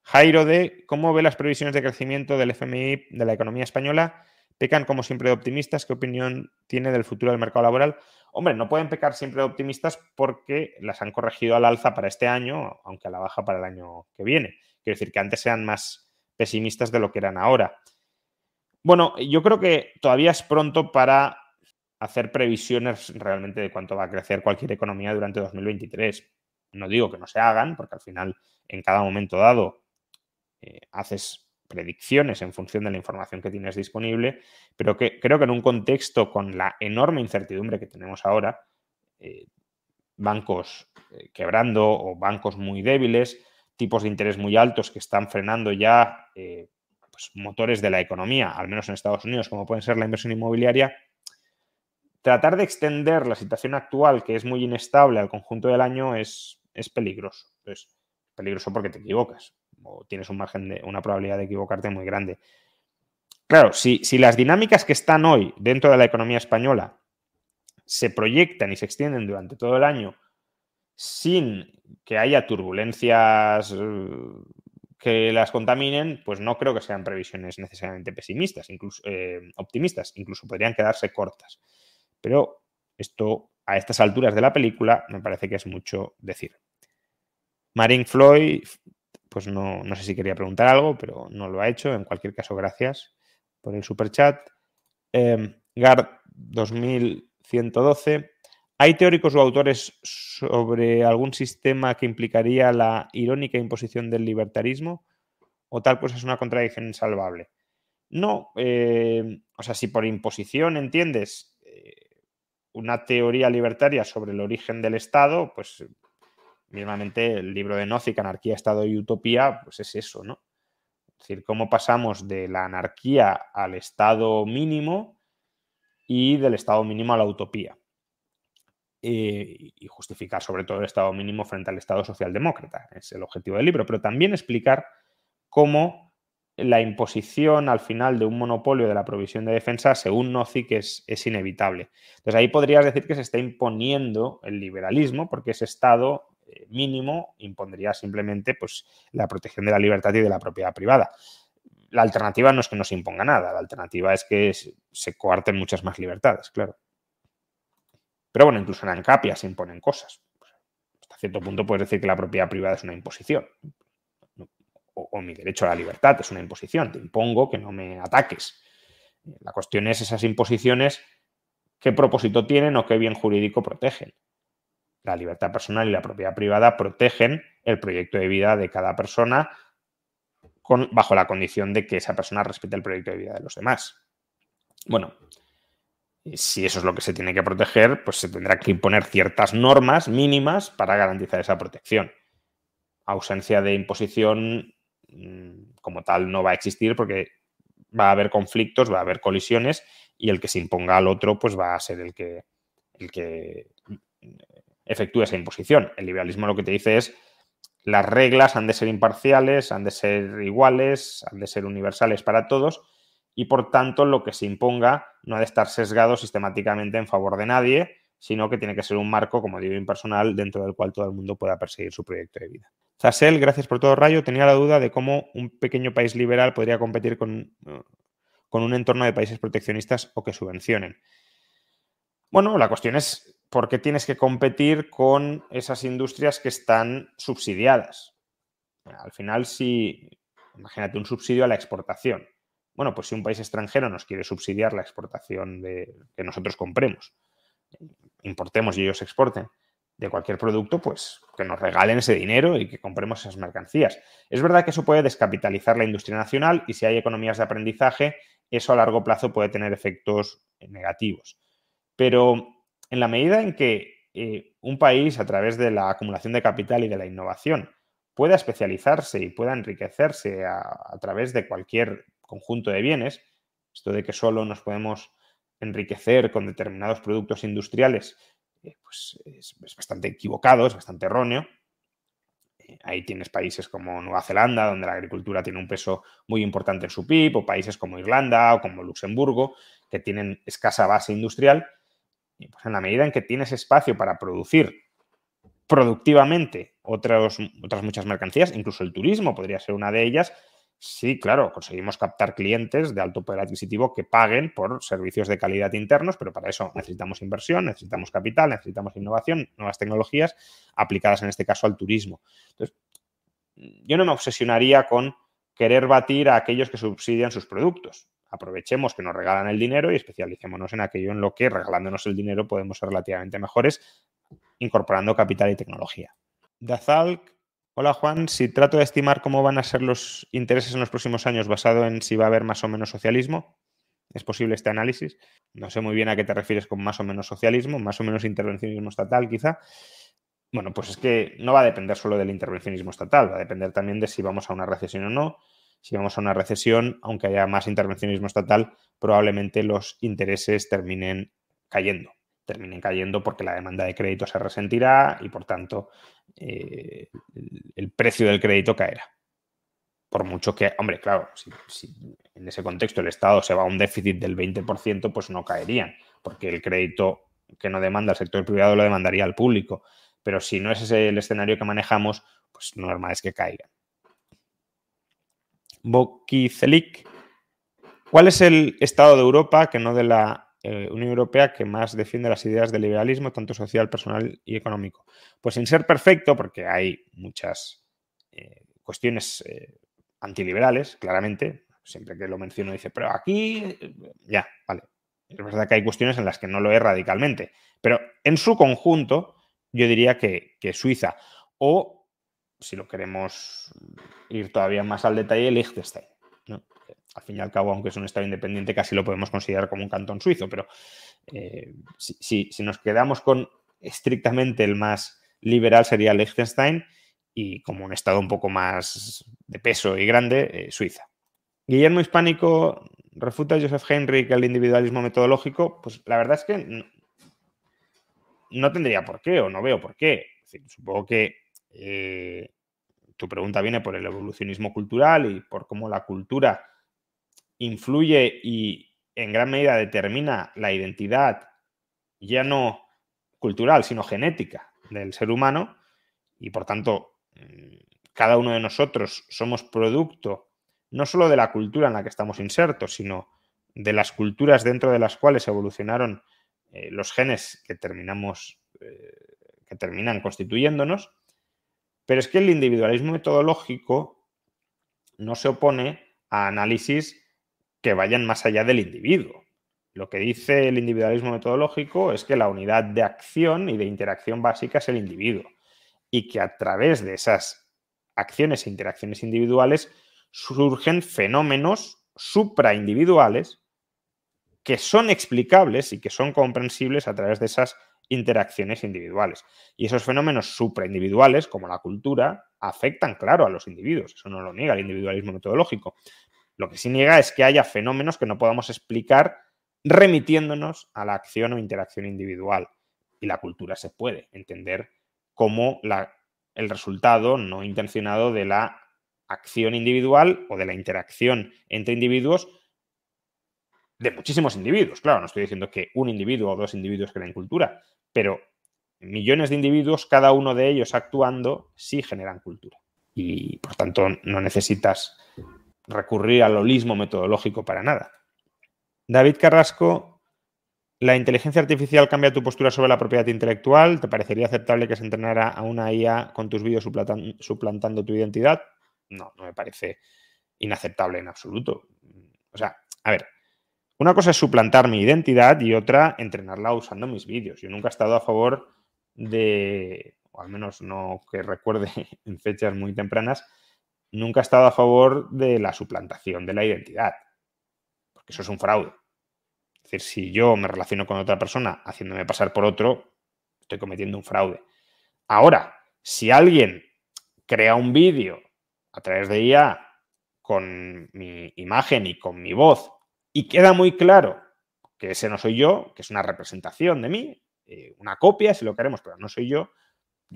Jairo D. ¿Cómo ve las previsiones de crecimiento del FMI de la economía española? ¿Pecan como siempre de optimistas? ¿Qué opinión tiene del futuro del mercado laboral? Hombre, no pueden pecar siempre de optimistas porque las han corregido al alza para este año, aunque a la baja para el año que viene. Quiero decir que antes eran más pesimistas de lo que eran ahora. Bueno, yo creo que todavía es pronto para hacer previsiones realmente de cuánto va a crecer cualquier economía durante 2023. No digo que no se hagan, porque al final, en cada momento dado, haces predicciones en función de la información que tienes disponible, pero que creo que en un contexto con la enorme incertidumbre que tenemos ahora, bancos quebrando o bancos muy débiles, tipos de interés muy altos que están frenando ya pues, motores de la economía, al menos en Estados Unidos, como pueden ser la inversión inmobiliaria, tratar de extender la situación actual, que es muy inestable, al conjunto del año es peligroso. Es peligroso porque te equivocas o tienes un margen de una probabilidad de equivocarte muy grande. Claro, si las dinámicas que están hoy dentro de la economía española se proyectan y se extienden durante todo el año sin que haya turbulencias que las contaminen, pues no creo que sean previsiones necesariamente pesimistas, incluso optimistas, incluso podrían quedarse cortas. Pero esto a estas alturas de la película me parece que es mucho decir. Marin Floyd, pues no sé si quería preguntar algo, pero no lo ha hecho. En cualquier caso, gracias por el superchat. Gard 2112. ¿Hay teóricos o autores sobre algún sistema que implicaría la irónica imposición del libertarismo? ¿O tal pues es una contradicción insalvable? No, o sea, si por imposición entiendes una teoría libertaria sobre el origen del Estado, pues mismamente el libro de Nozick, Anarquía, Estado y Utopía, pues es eso, ¿no? Es decir, cómo pasamos de la anarquía al Estado mínimo y del Estado mínimo a la utopía. Y justificar sobre todo el Estado mínimo frente al Estado socialdemócrata. Es el objetivo del libro, pero también explicar cómo la imposición al final de un monopolio de la provisión de defensa, según Nozick, es inevitable. Entonces ahí podrías decir que se está imponiendo el liberalismo porque ese Estado mínimo impondría simplemente pues, la protección de la libertad y de la propiedad privada. La alternativa no es que no se imponga nada, la alternativa es que se coarten muchas más libertades, claro. Pero bueno, incluso en ANCAPIA se imponen cosas. Hasta cierto punto puedes decir que la propiedad privada es una imposición. O mi derecho a la libertad es una imposición. Te impongo que no me ataques. La cuestión es esas imposiciones, qué propósito tienen o qué bien jurídico protegen. La libertad personal y la propiedad privada protegen el proyecto de vida de cada persona bajo la condición de que esa persona respete el proyecto de vida de los demás. Bueno, si eso es lo que se tiene que proteger, pues se tendrá que imponer ciertas normas mínimas para garantizar esa protección. Ausencia de imposición como tal no va a existir porque va a haber conflictos, va a haber colisiones y el que se imponga al otro pues va a ser el que efectúe esa imposición. El liberalismo lo que te dice es las reglas han de ser imparciales, han de ser iguales, han de ser universales para todos y por tanto lo que se imponga no ha de estar sesgado sistemáticamente en favor de nadie, sino que tiene que ser un marco, como digo, impersonal dentro del cual todo el mundo pueda perseguir su proyecto de vida. Zasel, gracias por todo, Rayo. Tenía la duda de cómo un pequeño país liberal podría competir con un entorno de países proteccionistas o que subvencionen. Bueno, la cuestión es por qué tienes que competir con esas industrias que están subsidiadas. Al final, imagínate un subsidio a la exportación. Bueno, pues si un país extranjero nos quiere subsidiar la exportación de que nosotros compremos, importemos y ellos exporten de cualquier producto, pues que nos regalen ese dinero y que compremos esas mercancías. Es verdad que eso puede descapitalizar la industria nacional y si hay economías de aprendizaje, eso a largo plazo puede tener efectos negativos. Pero en la medida en que un país, a través de la acumulación de capital y de la innovación, pueda especializarse y pueda enriquecerse a través de cualquier conjunto de bienes, esto de que solo nos podemos enriquecer con determinados productos industriales, pues es bastante equivocado, es bastante erróneo. Ahí tienes países como Nueva Zelanda, donde la agricultura tiene un peso muy importante en su PIB, o países como Irlanda o como Luxemburgo, que tienen escasa base industrial. Y pues en la medida en que tienes espacio para producir productivamente otras muchas mercancías, incluso el turismo podría ser una de ellas, sí, claro, conseguimos captar clientes de alto poder adquisitivo que paguen por servicios de calidad internos, pero para eso necesitamos inversión, necesitamos capital, necesitamos innovación, nuevas tecnologías aplicadas en este caso al turismo. Entonces, yo no me obsesionaría con querer batir a aquellos que subsidian sus productos. Aprovechemos que nos regalan el dinero y especialicémonos en aquello en lo que, regalándonos el dinero, podemos ser relativamente mejores, incorporando capital y tecnología. Dazalk, hola Juan, si trato de estimar cómo van a ser los intereses en los próximos años basado en si va a haber más o menos socialismo, ¿es posible este análisis? No sé muy bien a qué te refieres con más o menos socialismo, más o menos intervencionismo estatal quizá. Bueno, pues es que no va a depender solo del intervencionismo estatal, va a depender también de si vamos a una recesión o no. Si vamos a una recesión, aunque haya más intervencionismo estatal, probablemente los intereses terminen cayendo porque la demanda de crédito se resentirá y, por tanto, el precio del crédito caerá. Por mucho que, hombre, claro, si en ese contexto el Estado se va a un déficit del 20%, pues no caerían, porque el crédito que no demanda el sector privado lo demandaría al público. Pero si no es ese el escenario que manejamos, pues lo normal es que caigan. Boquicelik, ¿cuál es el estado de Europa, que no de la Unión Europea que más defiende las ideas del liberalismo, tanto social, personal y económico. Pues sin ser perfecto, porque hay muchas cuestiones antiliberales, claramente, siempre que lo menciono dice, pero aquí, ya, vale. Es verdad que hay cuestiones en las que no lo es radicalmente, pero en su conjunto yo diría que Suiza, o si lo queremos ir todavía más al detalle, Liechtenstein, ¿no? Al fin y al cabo, aunque es un estado independiente, casi lo podemos considerar como un cantón suizo, pero si nos quedamos con estrictamente el más liberal sería Liechtenstein, y como un estado un poco más de peso y grande, Suiza. Guillermo Hispánico refuta a Joseph Henrich el individualismo metodológico. Pues la verdad es que no tendría por qué, o no veo por qué. Es decir, supongo que tu pregunta viene por el evolucionismo cultural y por cómo la cultura influye y en gran medida determina la identidad ya no cultural, sino genética del ser humano, y por tanto cada uno de nosotros somos producto no solo de la cultura en la que estamos insertos, sino de las culturas dentro de las cuales evolucionaron los genes que terminan constituyéndonos. Pero es que el individualismo metodológico no se opone a análisis que vayan más allá del individuo. Lo que dice el individualismo metodológico es que la unidad de acción y de interacción básica es el individuo, y que a través de esas acciones e interacciones individuales surgen fenómenos supraindividuales que son explicables y que son comprensibles a través de esas interacciones individuales. Y esos fenómenos supraindividuales, como la cultura, afectan, claro, a los individuos. Eso no lo niega el individualismo metodológico. Lo que sí niega es que haya fenómenos que no podamos explicar remitiéndonos a la acción o interacción individual. Y la cultura se puede entender como el resultado no intencionado de la acción individual o de la interacción entre individuos, de muchísimos individuos. Claro, no estoy diciendo que un individuo o dos individuos creen cultura, pero millones de individuos, cada uno de ellos actuando, sí generan cultura. Y por tanto no necesitas recurrir al holismo metodológico para nada. David Carrasco, ¿la inteligencia artificial cambia tu postura sobre la propiedad intelectual? ¿Te parecería aceptable que se entrenara a una IA con tus vídeos suplantando tu identidad? No, no me parece inaceptable en absoluto. O sea, a ver, una cosa es suplantar mi identidad y otra entrenarla usando mis vídeos. Yo nunca he estado a favor de, o al menos no que recuerde en fechas muy tempranas, nunca he estado a favor de la suplantación de la identidad, porque eso es un fraude. Es decir, si yo me relaciono con otra persona haciéndome pasar por otro, estoy cometiendo un fraude. Ahora, si alguien crea un vídeo a través de IA con mi imagen y con mi voz y queda muy claro que ese no soy yo, que es una representación de mí, una copia si lo queremos, pero no soy yo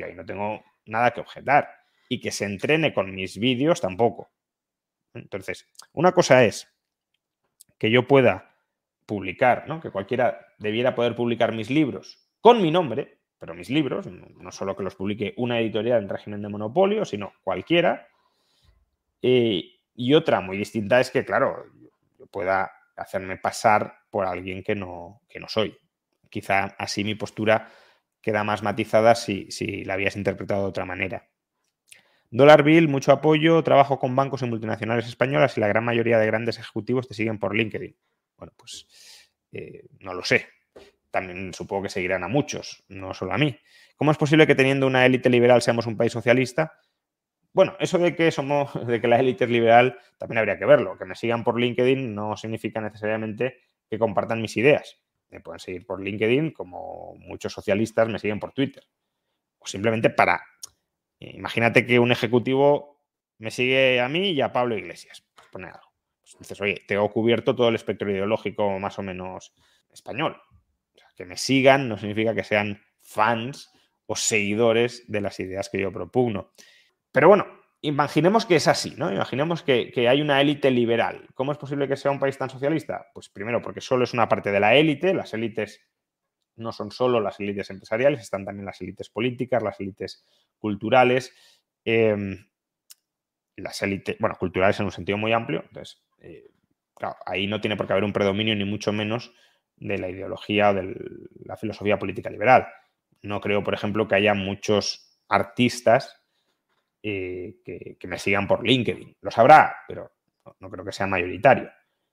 ahí no tengo nada que objetar. Y que se entrene con mis vídeos tampoco. Entonces, una cosa es que yo pueda publicar, ¿no? Que cualquiera debiera poder publicar mis libros con mi nombre, pero mis libros, no solo que los publique una editorial en régimen de monopolio, sino cualquiera. Y otra muy distinta es que, claro, yo pueda hacerme pasar por alguien que no soy. Quizá así mi postura queda más matizada si la habías interpretado de otra manera. Dollar Bill, mucho apoyo, trabajo con bancos y multinacionales españolas y la gran mayoría de grandes ejecutivos te siguen por LinkedIn. Bueno, pues no lo sé. También supongo que seguirán a muchos, no solo a mí. ¿Cómo es posible que teniendo una élite liberal seamos un país socialista? Bueno, eso de que la élite es liberal también habría que verlo. Que me sigan por LinkedIn no significa necesariamente que compartan mis ideas. Me pueden seguir por LinkedIn como muchos socialistas me siguen por Twitter. O simplemente imagínate que un ejecutivo me sigue a mí y a Pablo Iglesias. Pues pone algo. Pues dices, oye, tengo cubierto todo el espectro ideológico más o menos español. O sea, que me sigan no significa que sean fans o seguidores de las ideas que yo propugno. Pero bueno, imaginemos que es así, ¿no? Imaginemos que hay una élite liberal. ¿Cómo es posible que sea un país tan socialista? Pues primero porque solo es una parte de la élite. Las élites no son solo las élites empresariales, están también las élites políticas, las élites culturales, las élites, bueno, culturales en un sentido muy amplio. Entonces, claro, ahí no tiene por qué haber un predominio ni mucho menos de la ideología o de la filosofía política liberal. No creo, por ejemplo, que haya muchos artistas que me sigan por LinkedIn. Los habrá, pero no creo que sea mayoritario.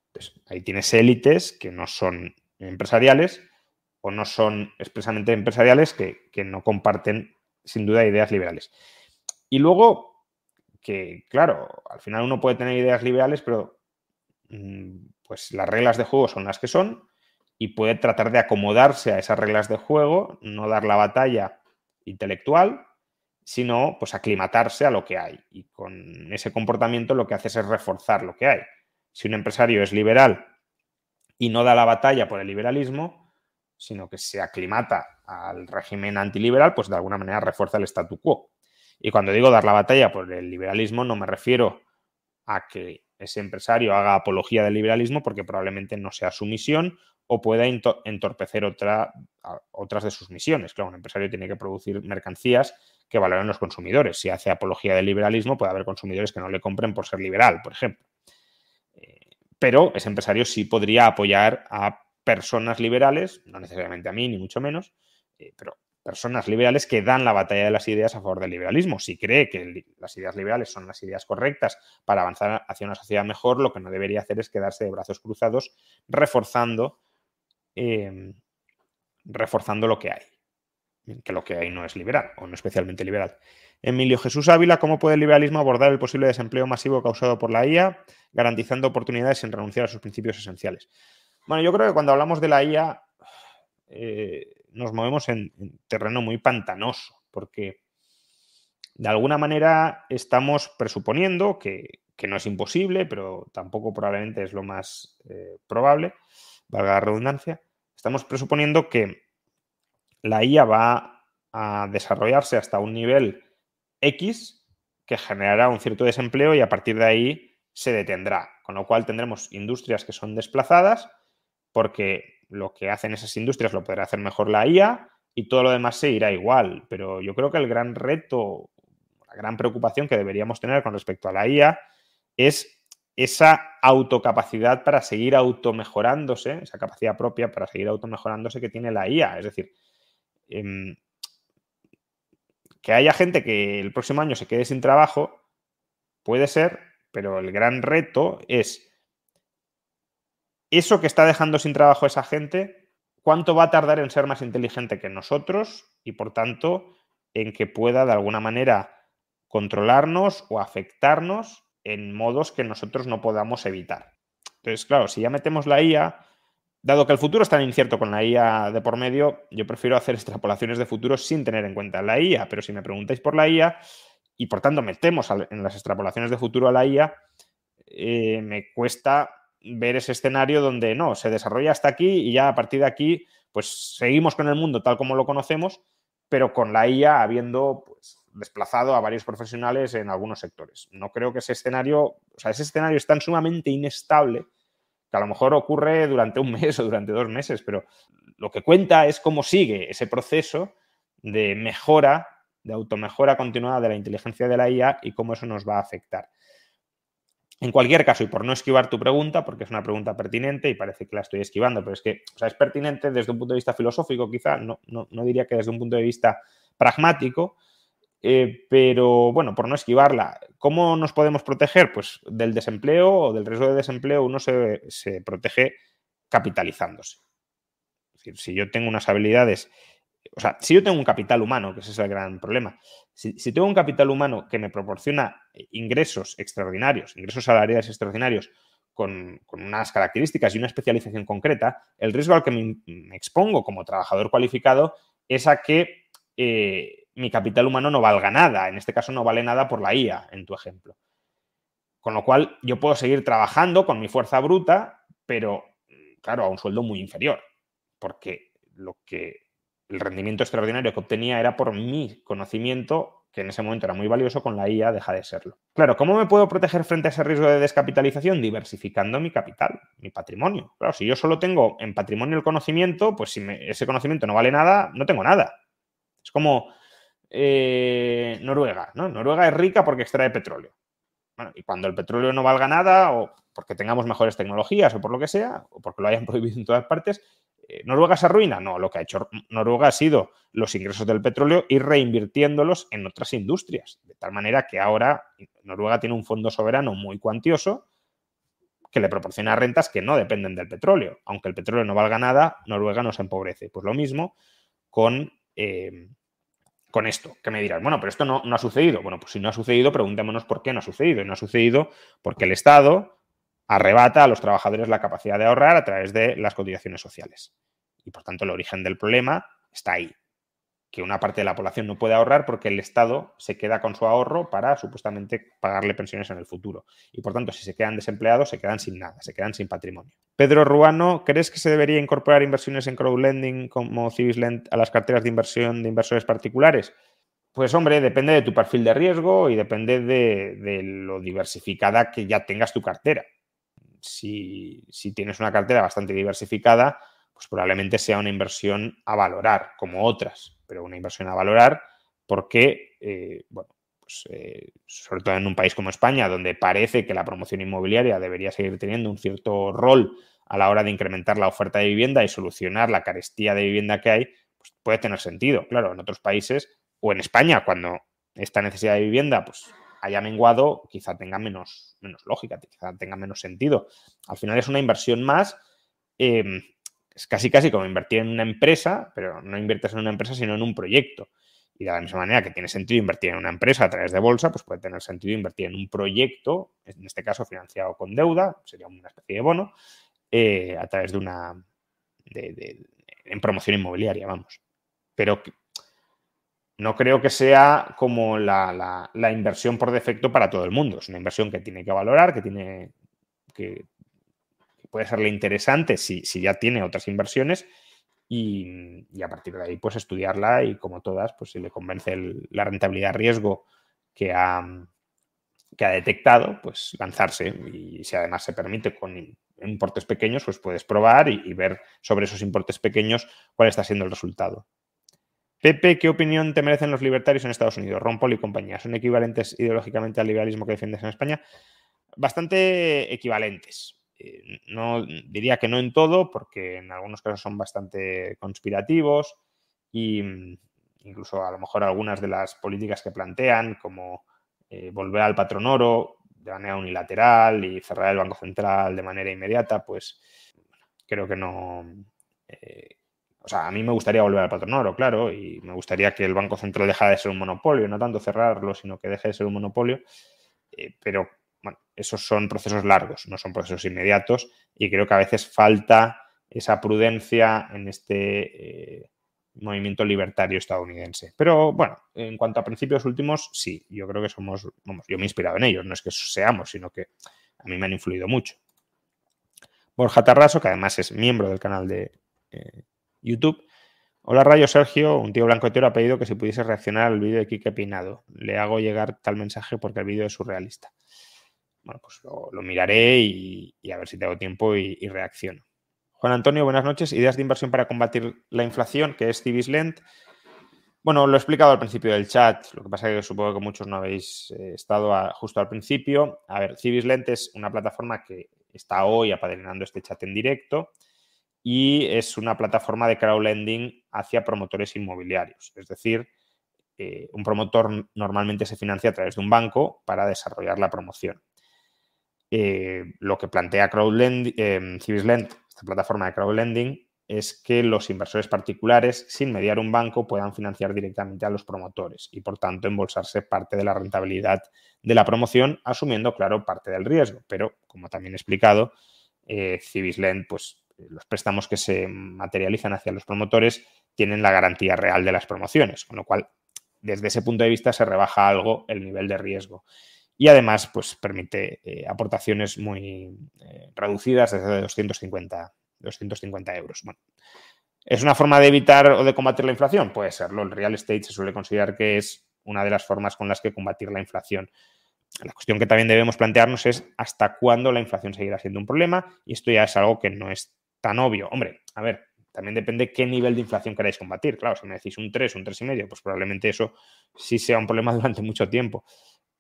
Entonces, ahí tienes élites que no son empresariales o no son expresamente empresariales que no comparten, sin duda, ideas liberales. Y luego, que claro, al final uno puede tener ideas liberales, pero pues las reglas de juego son las que son y puede tratar de acomodarse a esas reglas de juego, no dar la batalla intelectual, sino pues aclimatarse a lo que hay. Y con ese comportamiento lo que haces es reforzar lo que hay. Si un empresario es liberal y no da la batalla por el liberalismo, sino que se aclimata al régimen antiliberal, pues de alguna manera refuerza el statu quo. Y cuando digo dar la batalla por el liberalismo, no me refiero a que ese empresario haga apología del liberalismo, porque probablemente no sea su misión o pueda entorpecer otras de sus misiones. Claro, un empresario tiene que producir mercancías que valoren los consumidores. Si hace apología del liberalismo, puede haber consumidores que no le compren por ser liberal, por ejemplo. Pero ese empresario sí podría apoyar a personas liberales, no necesariamente a mí, ni mucho menos, pero personas liberales que dan la batalla de las ideas a favor del liberalismo. Si cree que las ideas liberales son las ideas correctas para avanzar hacia una sociedad mejor, lo que no debería hacer es quedarse de brazos cruzados reforzando lo que hay, que lo que hay no es liberal o no especialmente liberal. Emilio Jesús Ávila, ¿cómo puede el liberalismo abordar el posible desempleo masivo causado por la IA, garantizando oportunidades sin renunciar a sus principios esenciales? Bueno, yo creo que cuando hablamos de la IA nos movemos en terreno muy pantanoso, porque de alguna manera estamos presuponiendo que no es imposible, pero tampoco probablemente es lo más probable, valga la redundancia. Estamos presuponiendo que la IA va a desarrollarse hasta un nivel X que generará un cierto desempleo y a partir de ahí se detendrá, con lo cual tendremos industrias que son desplazadas porque lo que hacen esas industrias lo podrá hacer mejor la IA y todo lo demás se irá igual. Pero yo creo que el gran reto, la gran preocupación que deberíamos tener con respecto a la IA es esa autocapacidad para seguir automejorándose, esa capacidad propia para seguir automejorándose que tiene la IA. Es decir, que haya gente que el próximo año se quede sin trabajo, puede ser, pero el gran reto es eso que está dejando sin trabajo esa gente, ¿cuánto va a tardar en ser más inteligente que nosotros? Y por tanto, en que pueda de alguna manera controlarnos o afectarnos en modos que nosotros no podamos evitar. Entonces, claro, si ya metemos la IA, dado que el futuro es tan incierto con la IA de por medio, yo prefiero hacer extrapolaciones de futuro sin tener en cuenta la IA. Pero si me preguntáis por la IA y por tanto metemos en las extrapolaciones de futuro a la IA, me cuesta ver ese escenario donde no, se desarrolla hasta aquí y ya a partir de aquí pues seguimos con el mundo tal como lo conocemos, pero con la IA habiendo pues, desplazado a varios profesionales en algunos sectores. No creo que ese escenario es tan sumamente inestable que a lo mejor ocurre durante un mes o durante 2 meses, pero lo que cuenta es cómo sigue ese proceso de mejora, de automejora continuada de la inteligencia de la IA y cómo eso nos va a afectar. En cualquier caso, y por no esquivar tu pregunta, porque es una pregunta pertinente y parece que la estoy esquivando, pero es que es pertinente desde un punto de vista filosófico, quizá, no diría que desde un punto de vista pragmático, pero bueno, por no esquivarla, ¿cómo nos podemos proteger? Pues del desempleo o del riesgo de desempleo uno se protege capitalizándose. Es decir, si yo tengo unas habilidades, o sea, si yo tengo un capital humano, que ese es el gran problema, si tengo un capital humano que me proporciona ingresos extraordinarios, ingresos salariales extraordinarios, con unas características y una especialización concreta, el riesgo al que me expongo como trabajador cualificado es a que mi capital humano no valga nada. En este caso no vale nada por la IA, en tu ejemplo. Con lo cual yo puedo seguir trabajando con mi fuerza bruta, pero claro, a un sueldo muy inferior, porque el rendimiento extraordinario que obtenía era por mi conocimiento, que en ese momento era muy valioso, con la IA deja de serlo. Claro, ¿cómo me puedo proteger frente a ese riesgo de descapitalización? Diversificando mi capital, mi patrimonio. Claro, si yo solo tengo en patrimonio el conocimiento, pues si ese conocimiento no vale nada, no tengo nada. Es como Noruega, ¿no? Noruega es rica porque extrae petróleo. Bueno, y cuando el petróleo no valga nada, o porque tengamos mejores tecnologías, o por lo que sea, o porque lo hayan prohibido en todas partes, ¿Noruega se arruina? No, lo que ha hecho Noruega ha sido los ingresos del petróleo y reinvirtiéndolos en otras industrias. De tal manera que ahora Noruega tiene un fondo soberano muy cuantioso que le proporciona rentas que no dependen del petróleo. Aunque el petróleo no valga nada, Noruega no se empobrece. Pues lo mismo con esto, que me dirás, bueno, pero esto no ha sucedido. Bueno, pues si no ha sucedido, preguntémonos por qué no ha sucedido. Y no ha sucedido porque el Estado arrebata a los trabajadores la capacidad de ahorrar a través de las cotizaciones sociales. Y por tanto, el origen del problema está ahí. Que una parte de la población no puede ahorrar porque el Estado se queda con su ahorro para supuestamente pagarle pensiones en el futuro. Y por tanto, si se quedan desempleados, se quedan sin nada, se quedan sin patrimonio. Pedro Ruano, ¿crees que se debería incorporar inversiones en crowdlending como Cibisland a las carteras de inversión de inversores particulares? Pues hombre, depende de tu perfil de riesgo y depende de lo diversificada que ya tengas tu cartera. Si tienes una cartera bastante diversificada, pues probablemente sea una inversión a valorar, como otras, pero una inversión a valorar porque, sobre todo en un país como España, donde parece que la promoción inmobiliaria debería seguir teniendo un cierto rol a la hora de incrementar la oferta de vivienda y solucionar la carestía de vivienda que hay, pues puede tener sentido. Claro, en otros países o en España, cuando esta necesidad de vivienda pues haya menguado, quizá tenga menos lógica, quizá tenga menos sentido. Al final es una inversión más, es casi como invertir en una empresa, pero no inviertes en una empresa, sino en un proyecto. Y de la misma manera que tiene sentido invertir en una empresa a través de bolsa, pues puede tener sentido invertir en un proyecto, en este caso financiado con deuda, sería una especie de bono, a través de en promoción inmobiliaria, vamos. Pero no creo que sea como la inversión por defecto para todo el mundo. Es una inversión que tiene que valorar, que puede serle interesante si ya tiene otras inversiones y a partir de ahí pues estudiarla y como todas, pues si le convence la rentabilidad riesgo que ha detectado, pues lanzarse. Y si además se permite con importes pequeños, pues puedes probar y ver sobre esos importes pequeños cuál está siendo el resultado. Pepe, ¿qué opinión te merecen los libertarios en Estados Unidos? Ron Paul y compañía. ¿Son equivalentes ideológicamente al liberalismo que defiendes en España? Bastante equivalentes. No diría que no en todo, porque en algunos casos son bastante conspirativos e incluso a lo mejor algunas de las políticas que plantean, como volver al patrón oro de manera unilateral y cerrar el Banco Central de manera inmediata, pues creo que no... O sea, a mí me gustaría volver al patrón oro, claro, y me gustaría que el Banco Central dejara de ser un monopolio, no tanto cerrarlo, sino que deje de ser un monopolio. Pero, bueno, esos son procesos largos, no son procesos inmediatos, y creo que a veces falta esa prudencia en este movimiento libertario estadounidense. Pero, bueno, en cuanto a principios últimos, sí, yo creo que somos, vamos, yo me he inspirado en ellos, no es que seamos, sino que a mí me han influido mucho. Borja Tarraso, que además es miembro del canal de YouTube. Hola Rayo, Sergio, un tío blanco hetero ha pedido que si pudiese reaccionar al vídeo de Quique Peinado. Le hago llegar tal mensaje porque el vídeo es surrealista. Bueno, pues lo miraré y a ver si tengo tiempo y reacciono. Juan Antonio, buenas noches. Ideas de inversión para combatir la inflación, que es Cibisland. Bueno, lo he explicado al principio del chat, lo que pasa es que supongo que muchos no habéis estado justo al principio. A ver, Cibisland es una plataforma que está hoy apadrinando este chat en directo y es una plataforma de crowdlending hacia promotores inmobiliarios. Es decir, un promotor normalmente se financia a través de un banco para desarrollar la promoción. Lo que plantea Cibisland, esta plataforma de crowdlending, es que los inversores particulares, sin mediar un banco, puedan financiar directamente a los promotores y, por tanto, embolsarse parte de la rentabilidad de la promoción, asumiendo, claro, parte del riesgo. Pero, como también he explicado, Cibisland, pues los préstamos que se materializan hacia los promotores tienen la garantía real de las promociones, con lo cual, desde ese punto de vista, se rebaja algo el nivel de riesgo. Y además, pues permite aportaciones muy reducidas desde 250 euros. Bueno, ¿es una forma de evitar o de combatir la inflación? Puede serlo. El real estate se suele considerar que es una de las formas con las que combatir la inflación. La cuestión que también debemos plantearnos es hasta cuándo la inflación seguirá siendo un problema, y esto ya es algo que no es tan obvio. Hombre, a ver, también depende qué nivel de inflación queráis combatir. Claro, si me decís un 3, un 3,5, pues probablemente eso sí sea un problema durante mucho tiempo.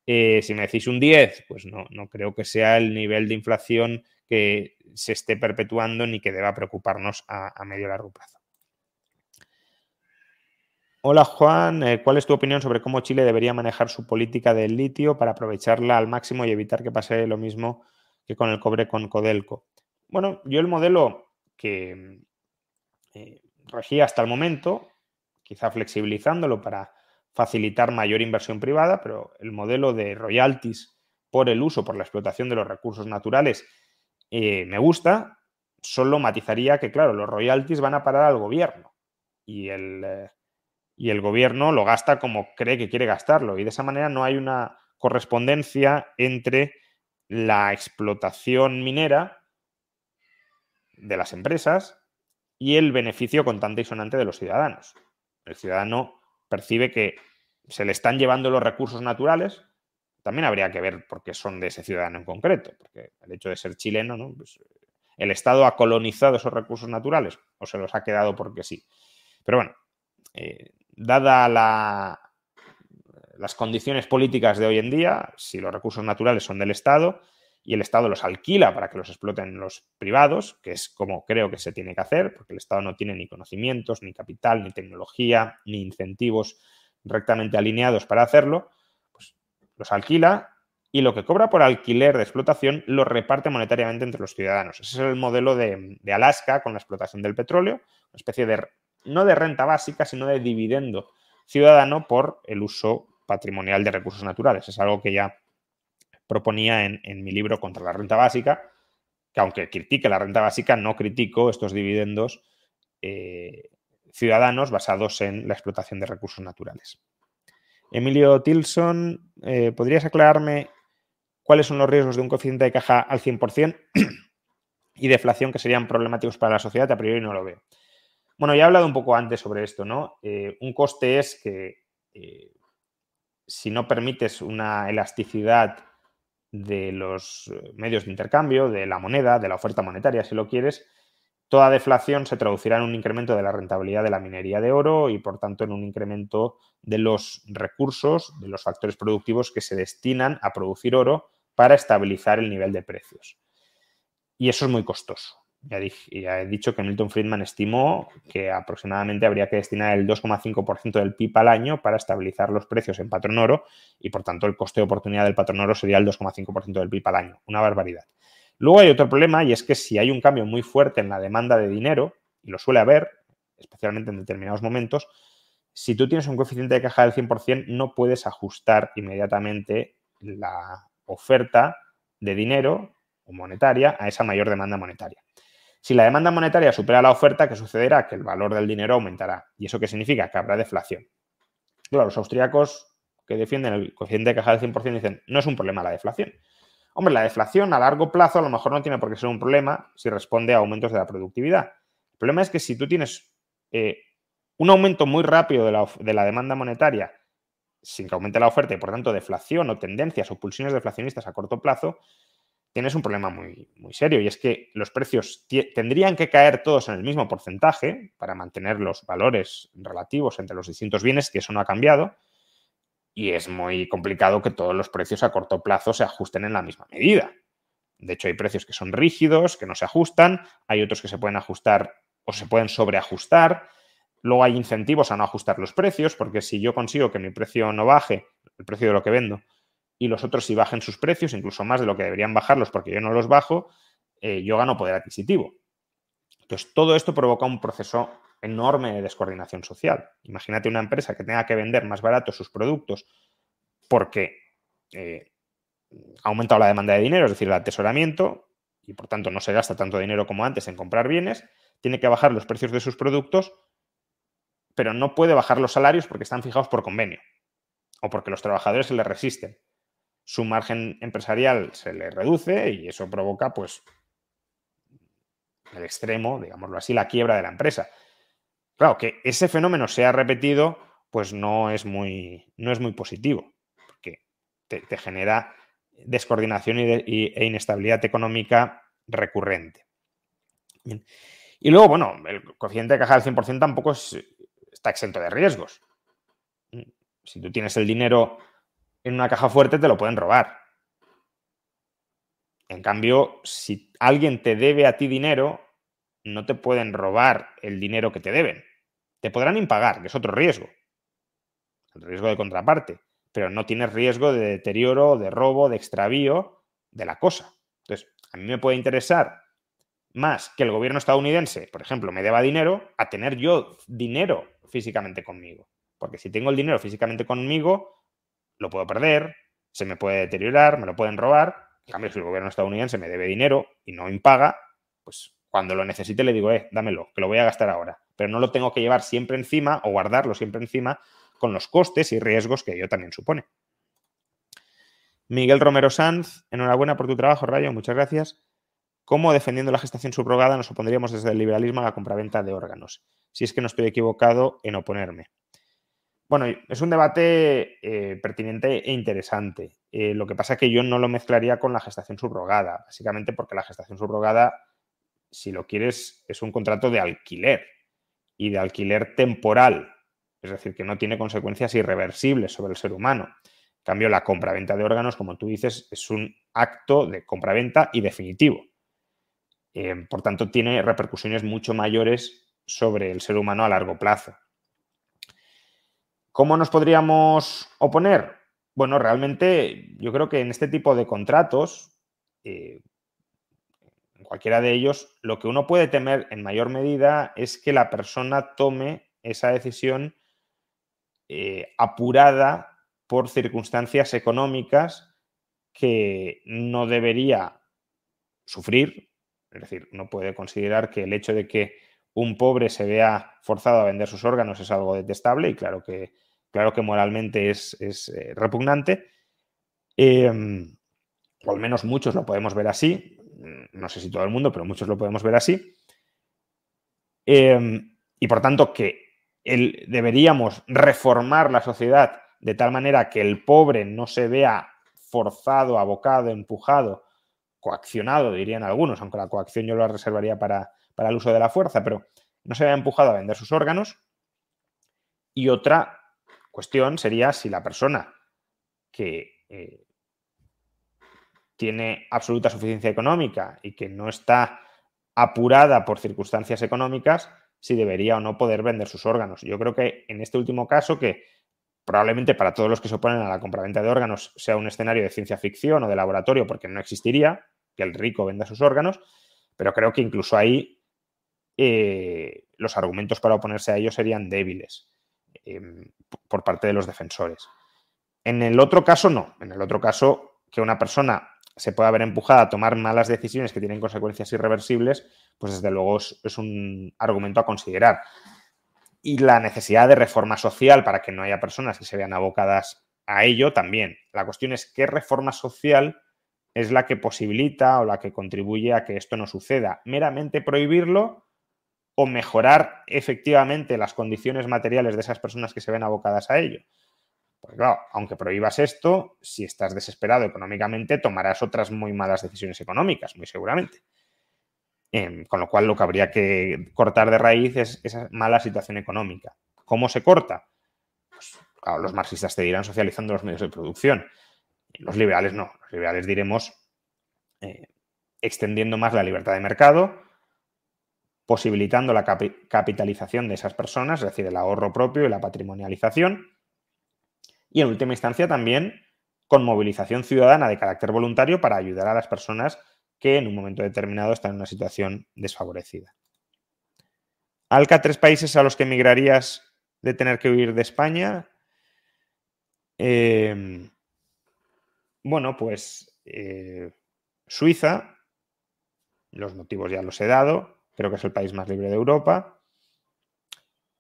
Si me decís un 10, pues no creo que sea el nivel de inflación que se esté perpetuando ni que deba preocuparnos a medio y largo plazo. Hola Juan, ¿cuál es tu opinión sobre cómo Chile debería manejar su política del litio para aprovecharla al máximo y evitar que pase lo mismo que con el cobre con Codelco? Bueno, yo el modelo que regía hasta el momento, quizá flexibilizándolo para facilitar mayor inversión privada, pero el modelo de royalties por el uso, por la explotación de los recursos naturales, me gusta, solo matizaría que, claro, los royalties van a parar al gobierno y el gobierno lo gasta como cree que quiere gastarlo y de esa manera no hay una correspondencia entre la explotación minera de las empresas y el beneficio contante y sonante de los ciudadanos. El ciudadano percibe que se le están llevando los recursos naturales. También habría que ver por qué son de ese ciudadano en concreto, porque el hecho de ser chileno, ¿no? Pues, ¿el Estado ha colonizado esos recursos naturales o se los ha quedado porque sí? Pero bueno, dada las condiciones políticas de hoy en día, si los recursos naturales son del Estado y el Estado los alquila para que los exploten los privados, que es como creo que se tiene que hacer, porque el Estado no tiene ni conocimientos, ni capital, ni tecnología, ni incentivos rectamente alineados para hacerlo, pues los alquila y lo que cobra por alquiler de explotación lo reparte monetariamente entre los ciudadanos. Ese es el modelo de Alaska con la explotación del petróleo, una especie de, no de renta básica, sino de dividendo ciudadano por el uso patrimonial de recursos naturales. Es algo que ya proponía en mi libro Contra la renta básica, que aunque critique la renta básica, no critico estos dividendos ciudadanos basados en la explotación de recursos naturales. Emilio Tilson, ¿podrías aclararme cuáles son los riesgos de un coeficiente de caja al 100% y deflación que serían problemáticos para la sociedad? A priori no lo veo. Bueno, ya he hablado un poco antes sobre esto, ¿no? Un coste es que si no permites una elasticidad de los medios de intercambio, de la moneda, de la oferta monetaria, si lo quieres, toda deflación se traducirá en un incremento de la rentabilidad de la minería de oro y, por tanto, en un incremento de los recursos, de los factores productivos que se destinan a producir oro para estabilizar el nivel de precios. Y eso es muy costoso. Ya he dicho que Milton Friedman estimó que aproximadamente habría que destinar el 2,5% del PIB al año para estabilizar los precios en patrón oro y, por tanto, el coste de oportunidad del patrón oro sería el 2,5% del PIB al año. Una barbaridad. Luego hay otro problema y es que si hay un cambio muy fuerte en la demanda de dinero, y lo suele haber, especialmente en determinados momentos, si tú tienes un coeficiente de caja del 100%, no puedes ajustar inmediatamente la oferta de dinero o monetaria a esa mayor demanda monetaria. Si la demanda monetaria supera la oferta, ¿qué sucederá? Que el valor del dinero aumentará. ¿Y eso qué significa? Que habrá deflación. Claro, los austríacos que defienden el coeficiente de caja del 100% dicen, no es un problema la deflación. Hombre, la deflación a largo plazo a lo mejor no tiene por qué ser un problema si responde a aumentos de la productividad. El problema es que si tú tienes un aumento muy rápido de la demanda monetaria sin que aumente la oferta y por tanto deflación o tendencias o pulsiones deflacionistas a corto plazo, tienes un problema muy, muy serio y es que los precios tendrían que caer todos en el mismo porcentaje para mantener los valores relativos entre los distintos bienes, que eso no ha cambiado, y es muy complicado que todos los precios a corto plazo se ajusten en la misma medida. De hecho, hay precios que son rígidos, que no se ajustan, hay otros que se pueden ajustar o se pueden sobreajustar. Luego hay incentivos a no ajustar los precios, porque si yo consigo que mi precio no baje, el precio de lo que vendo, y los otros sí bajen sus precios, incluso más de lo que deberían bajarlos porque yo no los bajo, yo gano poder adquisitivo. Entonces, todo esto provoca un proceso enorme de descoordinación social. Imagínate una empresa que tenga que vender más barato sus productos porque ha aumentado la demanda de dinero, es decir, el atesoramiento, y por tanto no se gasta tanto dinero como antes en comprar bienes, tiene que bajar los precios de sus productos, pero no puede bajar los salarios porque están fijados por convenio o porque los trabajadores se le resisten. Su margen empresarial se le reduce y eso provoca, pues, el extremo, digámoslo así, la quiebra de la empresa. Claro, que ese fenómeno sea repetido, pues no es muy positivo, porque te genera descoordinación e inestabilidad económica recurrente. Bien. Y luego, bueno, el coeficiente de caja del 100% tampoco está exento de riesgos. Si tú tienes el dinero en una caja fuerte, te lo pueden robar. En cambio, si alguien te debe a ti dinero, no te pueden robar el dinero que te deben. Te podrán impagar, que es otro riesgo, el riesgo de contraparte, pero no tienes riesgo de deterioro, de robo, de extravío de la cosa. Entonces, a mí me puede interesar más que el gobierno estadounidense, por ejemplo, me deba dinero, a tener yo dinero físicamente conmigo. Porque si tengo el dinero físicamente conmigo, lo puedo perder, se me puede deteriorar, me lo pueden robar. En cambio, si el gobierno estadounidense me debe dinero y no me paga, pues cuando lo necesite le digo, dámelo, que lo voy a gastar ahora. Pero no lo tengo que llevar siempre encima o guardarlo siempre encima con los costes y riesgos que ello también supone. Miguel Romero Sanz, enhorabuena por tu trabajo, Rayo, muchas gracias. ¿Cómo defendiendo la gestación subrogada nos opondríamos desde el liberalismo a la compraventa de órganos? Si es que no estoy equivocado en oponerme. Bueno, es un debate pertinente e interesante. Lo que pasa es que yo no lo mezclaría con la gestación subrogada, básicamente porque la gestación subrogada, si lo quieres, es un contrato de alquiler y de alquiler temporal, es decir, que no tiene consecuencias irreversibles sobre el ser humano. En cambio, la compraventa de órganos, como tú dices, es un acto de compraventa y definitivo. Por tanto, tiene repercusiones mucho mayores sobre el ser humano a largo plazo. ¿Cómo nos podríamos oponer? Bueno, realmente yo creo que en este tipo de contratos, en cualquiera de ellos, lo que uno puede temer en mayor medida es que la persona tome esa decisión apurada por circunstancias económicas que no debería sufrir. Es decir, uno puede considerar que el hecho de que un pobre se vea forzado a vender sus órganos es algo detestable y claro que moralmente es repugnante. O al menos muchos lo podemos ver así. No sé si todo el mundo, pero muchos lo podemos ver así. Y por tanto que deberíamos reformar la sociedad de tal manera que el pobre no se vea forzado, abocado, empujado, coaccionado, dirían algunos, aunque la coacción yo la reservaría para el uso de la fuerza, pero no se vea empujado a vender sus órganos. Y otra cuestión sería si la persona que tiene absoluta suficiencia económica y que no está apurada por circunstancias económicas, si debería o no poder vender sus órganos. Yo creo que en este último caso, que probablemente para todos los que se oponen a la compraventa de órganos sea un escenario de ciencia ficción o de laboratorio, porque no existiría que el rico venda sus órganos, pero creo que incluso ahí los argumentos para oponerse a ello serían débiles por parte de los defensores. En el otro caso, no. En el otro caso, que una persona se pueda ver empujada a tomar malas decisiones que tienen consecuencias irreversibles, pues desde luego es un argumento a considerar. Y la necesidad de reforma social para que no haya personas que se vean abocadas a ello también. La cuestión es qué reforma social es la que posibilita o la que contribuye a que esto no suceda. ¿Meramente prohibirlo o mejorar efectivamente las condiciones materiales de esas personas que se ven abocadas a ello? Porque claro, aunque prohíbas esto, si estás desesperado económicamente, tomarás otras muy malas decisiones económicas, muy seguramente. Con lo cual, lo que habría que cortar de raíz es esa mala situación económica. ¿Cómo se corta? Pues, claro, los marxistas te dirán socializando los medios de producción. Los liberales no. Los liberales diremos extendiendo más la libertad de mercado, posibilitando la capitalización de esas personas, es decir, el ahorro propio y la patrimonialización. Y en última instancia también con movilización ciudadana de carácter voluntario para ayudar a las personas que en un momento determinado están en una situación desfavorecida. Alca, 3 países a los que emigrarías de tener que huir de España. Bueno, pues Suiza, los motivos ya los he dado, creo que es el país más libre de Europa.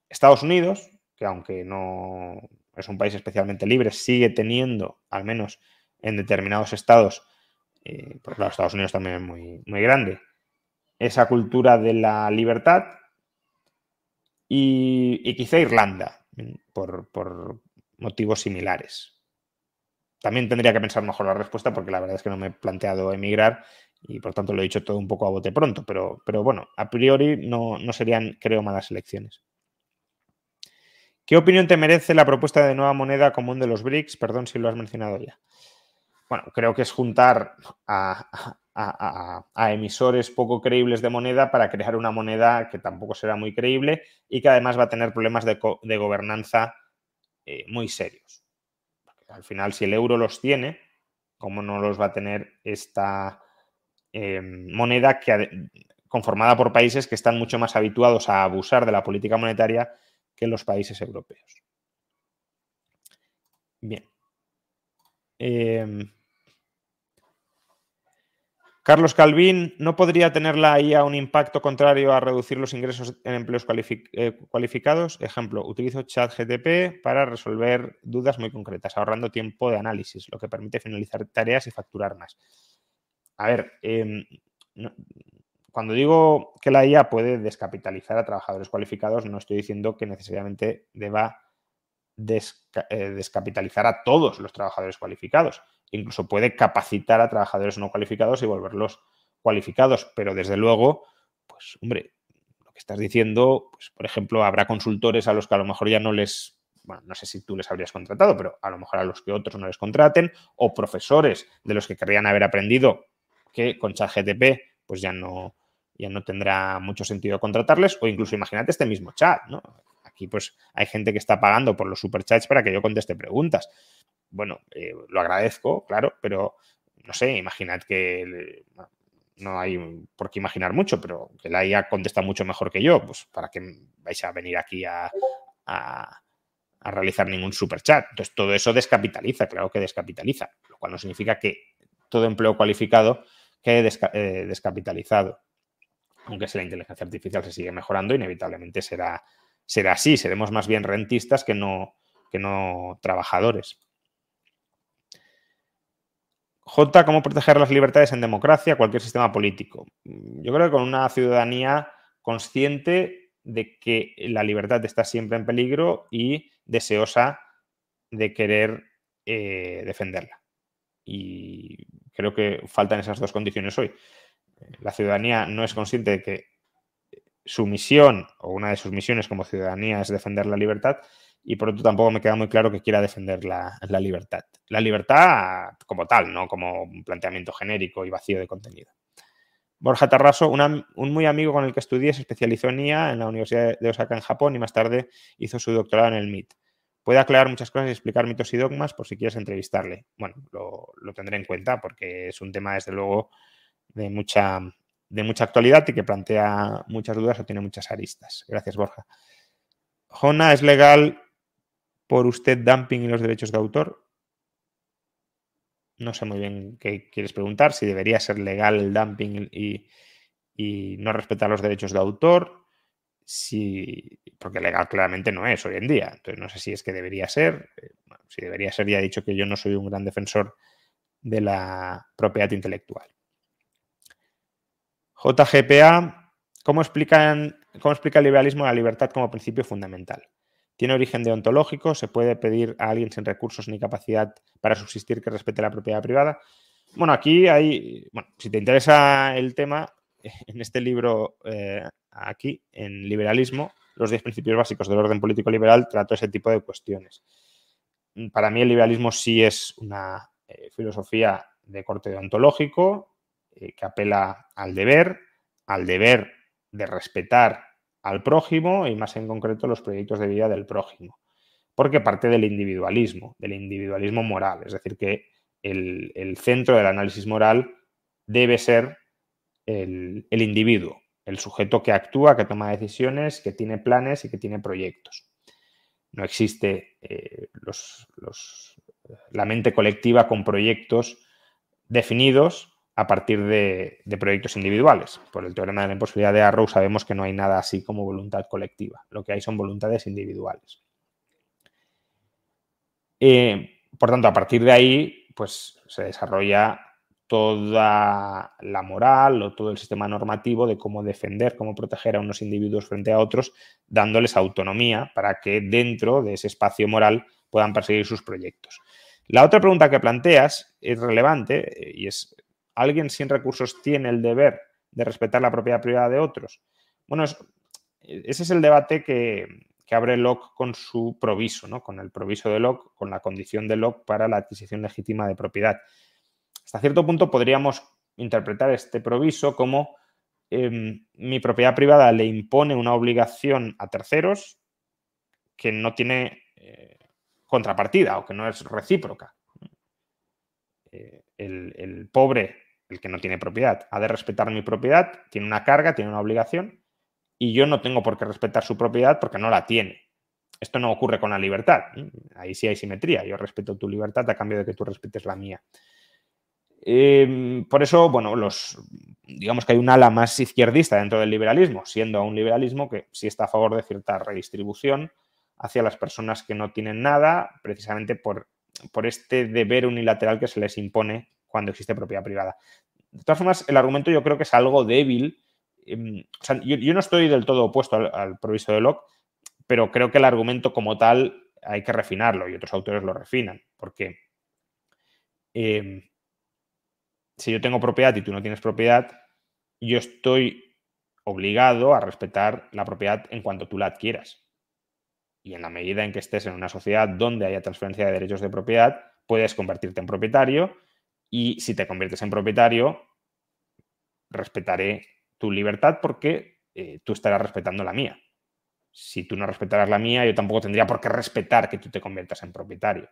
Estados Unidos, que aunque no es un país especialmente libre, sigue teniendo, al menos en determinados estados, porque claro, Estados Unidos también es muy, muy grande, esa cultura de la libertad. Y quizá Irlanda, por motivos similares. También tendría que pensar mejor la respuesta porque la verdad es que no me he planteado emigrar y por tanto lo he dicho todo un poco a bote pronto, pero bueno, a priori no serían, creo, malas elecciones. ¿Qué opinión te merece la propuesta de nueva moneda común de los BRICS? Perdón si lo has mencionado ya. Bueno, creo que es juntar a a emisores poco creíbles de moneda para crear una moneda que tampoco será muy creíble y que además va a tener problemas de gobernanza muy serios. Porque al final, si el euro los tiene, ¿cómo no los va a tener esta moneda conformada por países que están mucho más habituados a abusar de la política monetaria que los países europeos? Bien. Carlos Calvín, ¿no podría tener la IA un impacto contrario a reducir los ingresos en empleos cualificados? Ejemplo, utilizo ChatGPT para resolver dudas muy concretas, ahorrando tiempo de análisis, lo que permite finalizar tareas y facturar más. A ver, cuando digo que la IA puede descapitalizar a trabajadores cualificados, no estoy diciendo que necesariamente deba descapitalizar a todos los trabajadores cualificados. Incluso puede capacitar a trabajadores no cualificados y volverlos cualificados, pero desde luego, pues hombre, lo que estás diciendo, pues por ejemplo, habrá consultores a los que a lo mejor ya no les, bueno, no sé si tú les habrías contratado, pero a lo mejor a los que otros no les contraten, o profesores de los que querrían haber aprendido que con ChatGPT pues ya no tendrá mucho sentido contratarles, o incluso imagínate este mismo chat, ¿no? Aquí pues hay gente que está pagando por los superchats para que yo conteste preguntas. Bueno, lo agradezco, claro, pero no sé, imaginad que no hay por qué imaginar mucho, pero que la IA contesta mucho mejor que yo, pues para qué vais a venir aquí a realizar ningún superchat. Entonces todo eso descapitaliza, claro que descapitaliza, lo cual no significa que todo empleo cualificado quede descapitalizado. Aunque si la inteligencia artificial se sigue mejorando, inevitablemente será así. Seremos más bien rentistas que no trabajadores. J, ¿cómo proteger las libertades en democracia, cualquier sistema político? Yo creo que con una ciudadanía consciente de que la libertad está siempre en peligro y deseosa de querer defenderla. Y creo que faltan esas dos condiciones hoy. La ciudadanía no es consciente de que su misión o una de sus misiones como ciudadanía es defender la libertad y por otro tampoco me queda muy claro que quiera defender la libertad. La libertad como tal, no como un planteamiento genérico y vacío de contenido. Borja Tarraso, un muy amigo con el que estudié, se especializó en IA en la Universidad de Osaka en Japón y más tarde hizo su doctorado en el MIT. Puede aclarar muchas cosas y explicar mitos y dogmas por si quieres entrevistarle. Bueno, lo tendré en cuenta porque es un tema, desde luego, de mucha actualidad y que plantea muchas dudas o tiene muchas aristas. Gracias, Borja. Jona, ¿es legal por usted dumping y los derechos de autor? No sé muy bien qué quieres preguntar, si debería ser legal el dumping y no respetar los derechos de autor, porque legal claramente no es hoy en día. Entonces no sé si es que debería ser. Bueno, si debería ser, ya he dicho que yo no soy un gran defensor de la propiedad intelectual. JGPA, ¿cómo explica el liberalismo la libertad como principio fundamental? ¿Tiene origen deontológico? ¿Se puede pedir a alguien sin recursos ni capacidad para subsistir que respete la propiedad privada? Bueno, aquí hay, si te interesa el tema, en este libro, aquí, en Liberalismo, los 10 principios básicos del orden político liberal, trato ese tipo de cuestiones. Para mí el liberalismo sí es una filosofía de corte deontológico, que apela al deber de respetar al prójimo y más en concreto los proyectos de vida del prójimo, porque parte del individualismo moral, es decir, que el centro del análisis moral debe ser el individuo, el sujeto que actúa, que toma decisiones, que tiene planes y que tiene proyectos. No existe la mente colectiva con proyectos definidos a partir de proyectos individuales. Por el teorema de la imposibilidad de Arrow sabemos que no hay nada así como voluntad colectiva. Lo que hay son voluntades individuales. Por tanto, a partir de ahí, pues se desarrolla toda la moral o todo el sistema normativo de cómo defender, cómo proteger a unos individuos frente a otros, dándoles autonomía para que dentro de ese espacio moral puedan perseguir sus proyectos. La otra pregunta que planteas es relevante y es, ¿alguien sin recursos tiene el deber de respetar la propiedad privada de otros? Bueno, ese es el debate que abre Locke con su proviso, ¿no? Con el proviso de Locke, con la condición de Locke para la adquisición legítima de propiedad. Hasta cierto punto podríamos interpretar este proviso como mi propiedad privada le impone una obligación a terceros que no tiene contrapartida o que no es recíproca. El pobre, el que no tiene propiedad, ha de respetar mi propiedad, tiene una carga, tiene una obligación, y yo no tengo por qué respetar su propiedad porque no la tiene. Esto no ocurre con la libertad. Ahí sí hay simetría. Yo respeto tu libertad a cambio de que tú respetes la mía. Por eso, bueno, digamos que hay un ala más izquierdista dentro del liberalismo, siendo un liberalismo que sí está a favor de cierta redistribución hacia las personas que no tienen nada, precisamente por este deber unilateral que se les impone cuando existe propiedad privada. De todas formas, el argumento yo creo que es algo débil. O sea, yo no estoy del todo opuesto al proviso de Locke, pero creo que el argumento como tal hay que refinarlo y otros autores lo refinan, porque si yo tengo propiedad y tú no tienes propiedad, yo estoy obligado a respetar la propiedad en cuanto tú la adquieras. Y en la medida en que estés en una sociedad donde haya transferencia de derechos de propiedad, puedes convertirte en propietario, y si te conviertes en propietario, respetaré tu libertad porque tú estarás respetando la mía. Si tú no respetaras la mía, yo tampoco tendría por qué respetar que tú te conviertas en propietario.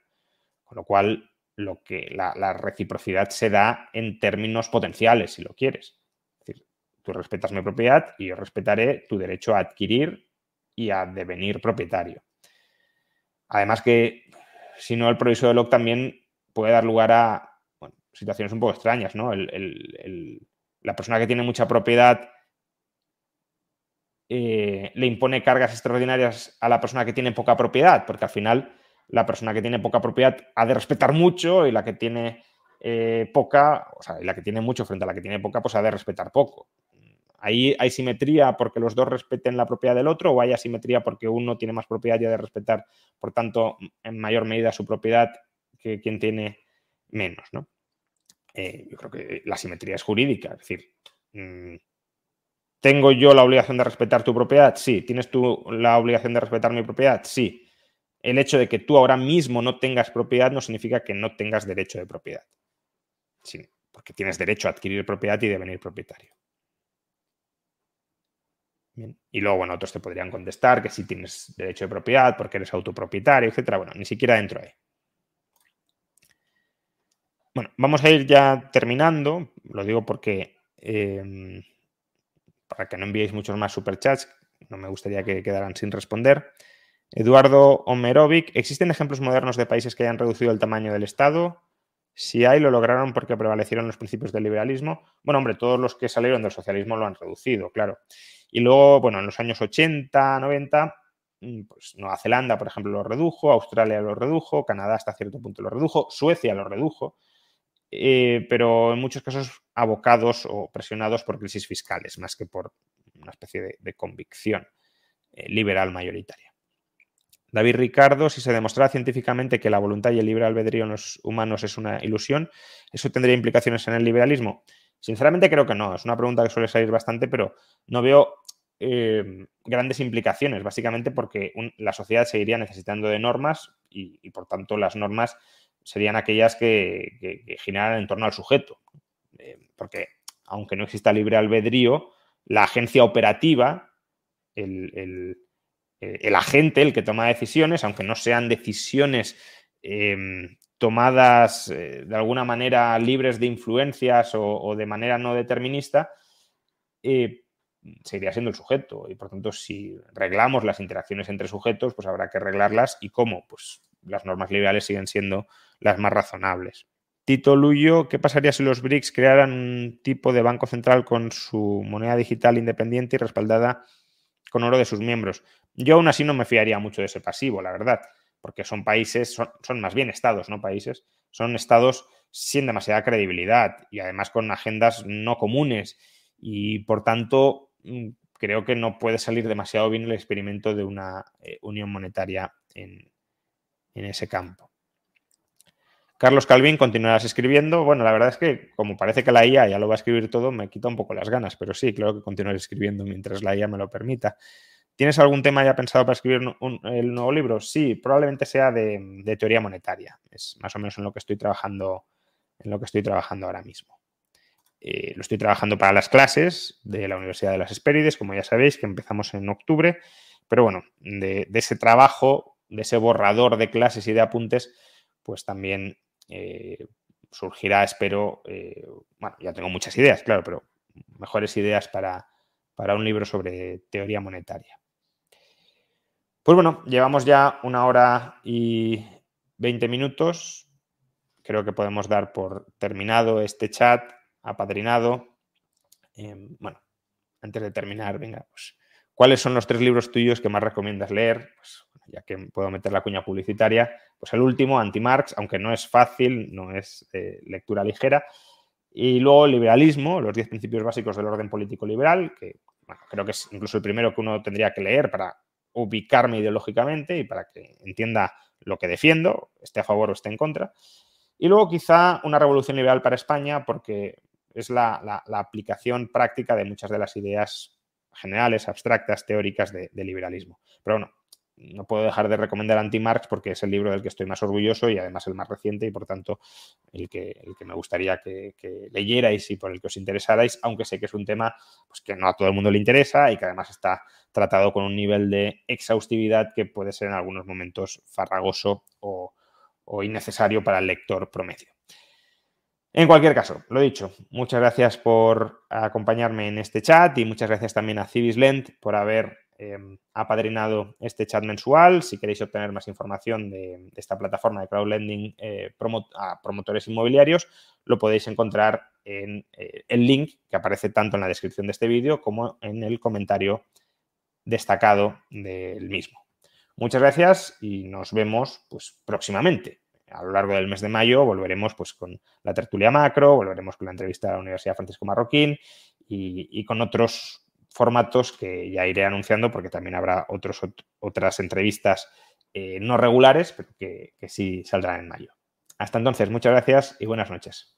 Con lo cual, la reciprocidad se da en términos potenciales, si lo quieres. Es decir, tú respetas mi propiedad y yo respetaré tu derecho a adquirir y a devenir propietario. Además que, si no, el proviso de Locke también puede dar lugar a situaciones un poco extrañas, ¿no? La persona que tiene mucha propiedad le impone cargas extraordinarias a la persona que tiene poca propiedad, porque al final la persona que tiene poca propiedad ha de respetar mucho y la que tiene poca, o sea, y la que tiene mucho frente a la que tiene poca, pues ha de respetar poco. ¿Ahí hay simetría porque los dos respeten la propiedad del otro, o hay asimetría porque uno tiene más propiedad y ha de respetar, por tanto, en mayor medida su propiedad que quien tiene menos, ¿no? Yo creo que la simetría es jurídica, es decir, ¿tengo yo la obligación de respetar tu propiedad? Sí. ¿Tienes tú la obligación de respetar mi propiedad? Sí. El hecho de que tú ahora mismo no tengas propiedad no significa que no tengas derecho de propiedad. Sí, porque tienes derecho a adquirir propiedad y devenir propietario. Bien. Y luego, bueno, otros te podrían contestar que sí tienes derecho de propiedad porque eres autopropietario, etcétera. Bueno, ni siquiera entro ahí. Bueno, vamos a ir ya terminando. Lo digo porque para que no enviéis muchos más superchats, no me gustaría que quedaran sin responder. Eduardo Omerovic, ¿existen ejemplos modernos de países que hayan reducido el tamaño del Estado? Si hay, lo lograron porque prevalecieron los principios del liberalismo. Bueno, hombre, todos los que salieron del socialismo lo han reducido, claro. Y luego, bueno, en los años 80, 90, pues Nueva Zelanda, por ejemplo, lo redujo, Australia lo redujo, Canadá hasta cierto punto lo redujo, Suecia lo redujo, pero en muchos casos abocados o presionados por crisis fiscales, más que por una especie de convicción liberal mayoritaria. David Ricardo, si se demostrara científicamente que la voluntad y el libre albedrío en los humanos es una ilusión, ¿eso tendría implicaciones en el liberalismo? Sinceramente creo que no. Es una pregunta que suele salir bastante, pero no veo grandes implicaciones, básicamente porque la sociedad seguiría necesitando de normas y por tanto las normas serían aquellas que giraran en torno al sujeto. Porque aunque no exista libre albedrío, la agencia operativa, el agente, el que toma decisiones, aunque no sean decisiones tomadas de alguna manera libres de influencias o de manera no determinista, seguiría siendo el sujeto. Y por tanto, si reglamos las interacciones entre sujetos, pues habrá que reglarlas. ¿Y cómo? Pues las normas liberales siguen siendo las más razonables. Tito Luyo, ¿qué pasaría si los BRICS crearan un tipo de banco central con su moneda digital independiente y respaldada con oro de sus miembros? Yo aún así no me fiaría mucho de ese pasivo, la verdad, porque son países, son más bien estados, no países, son estados sin demasiada credibilidad y además con agendas no comunes y por tanto creo que no puede salir demasiado bien el experimento de una unión monetaria en ese campo. Carlos Calvin, continuarás escribiendo. Bueno, la verdad es que como parece que la IA ya lo va a escribir todo, me quita un poco las ganas, pero sí, claro que continuaré escribiendo mientras la IA me lo permita. ¿Tienes algún tema ya pensado para escribir el nuevo libro? Sí, probablemente sea de teoría monetaria. Es más o menos en lo que estoy trabajando ahora mismo. lo estoy trabajando para las clases de la Universidad de las Hespérides, como ya sabéis, que empezamos en octubre. Pero bueno, de ese trabajo, de ese borrador de clases y de apuntes, pues también surgirá, espero, bueno, ya tengo muchas ideas, claro, pero mejores ideas para un libro sobre teoría monetaria. Pues bueno, llevamos ya 1 hora y 20 minutos. Creo que podemos dar por terminado este chat, apadrinado. Bueno, antes de terminar, venga, pues, ¿cuáles son los 3 libros tuyos que más recomiendas leer? Pues, ya que puedo meter la cuña publicitaria, pues el último, Anti-Marx, aunque no es fácil, no es lectura ligera. Y luego Liberalismo, los 10 principios básicos del orden político liberal, que bueno, creo que es incluso el primero que uno tendría que leer para ubicarme ideológicamente y para que entienda lo que defiendo, esté a favor o esté en contra. Y luego quizá Una revolución liberal para España, porque es la aplicación práctica de muchas de las ideas generales, abstractas, teóricas de liberalismo. Pero bueno, no puedo dejar de recomendar Anti-Marx porque es el libro del que estoy más orgulloso y además el más reciente y por tanto el que me gustaría que leyerais y por el que os interesarais, aunque sé que es un tema pues, que no a todo el mundo le interesa y que además está tratado con un nivel de exhaustividad que puede ser en algunos momentos farragoso o innecesario para el lector promedio. En cualquier caso, lo dicho, muchas gracias por acompañarme en este chat y muchas gracias también a Civislent por haber apadrinado este chat mensual. Si queréis obtener más información de esta plataforma de crowdlending a promotores inmobiliarios, lo podéis encontrar en el link que aparece tanto en la descripción de este vídeo como en el comentario destacado del mismo. Muchas gracias y nos vemos pues, próximamente. A lo largo del mes de mayo volveremos pues, con la tertulia macro, volveremos con la entrevista a la Universidad Francisco Marroquín y con otros formatos que ya iré anunciando porque también habrá otras entrevistas no regulares, pero que sí saldrán en mayo. Hasta entonces, muchas gracias y buenas noches.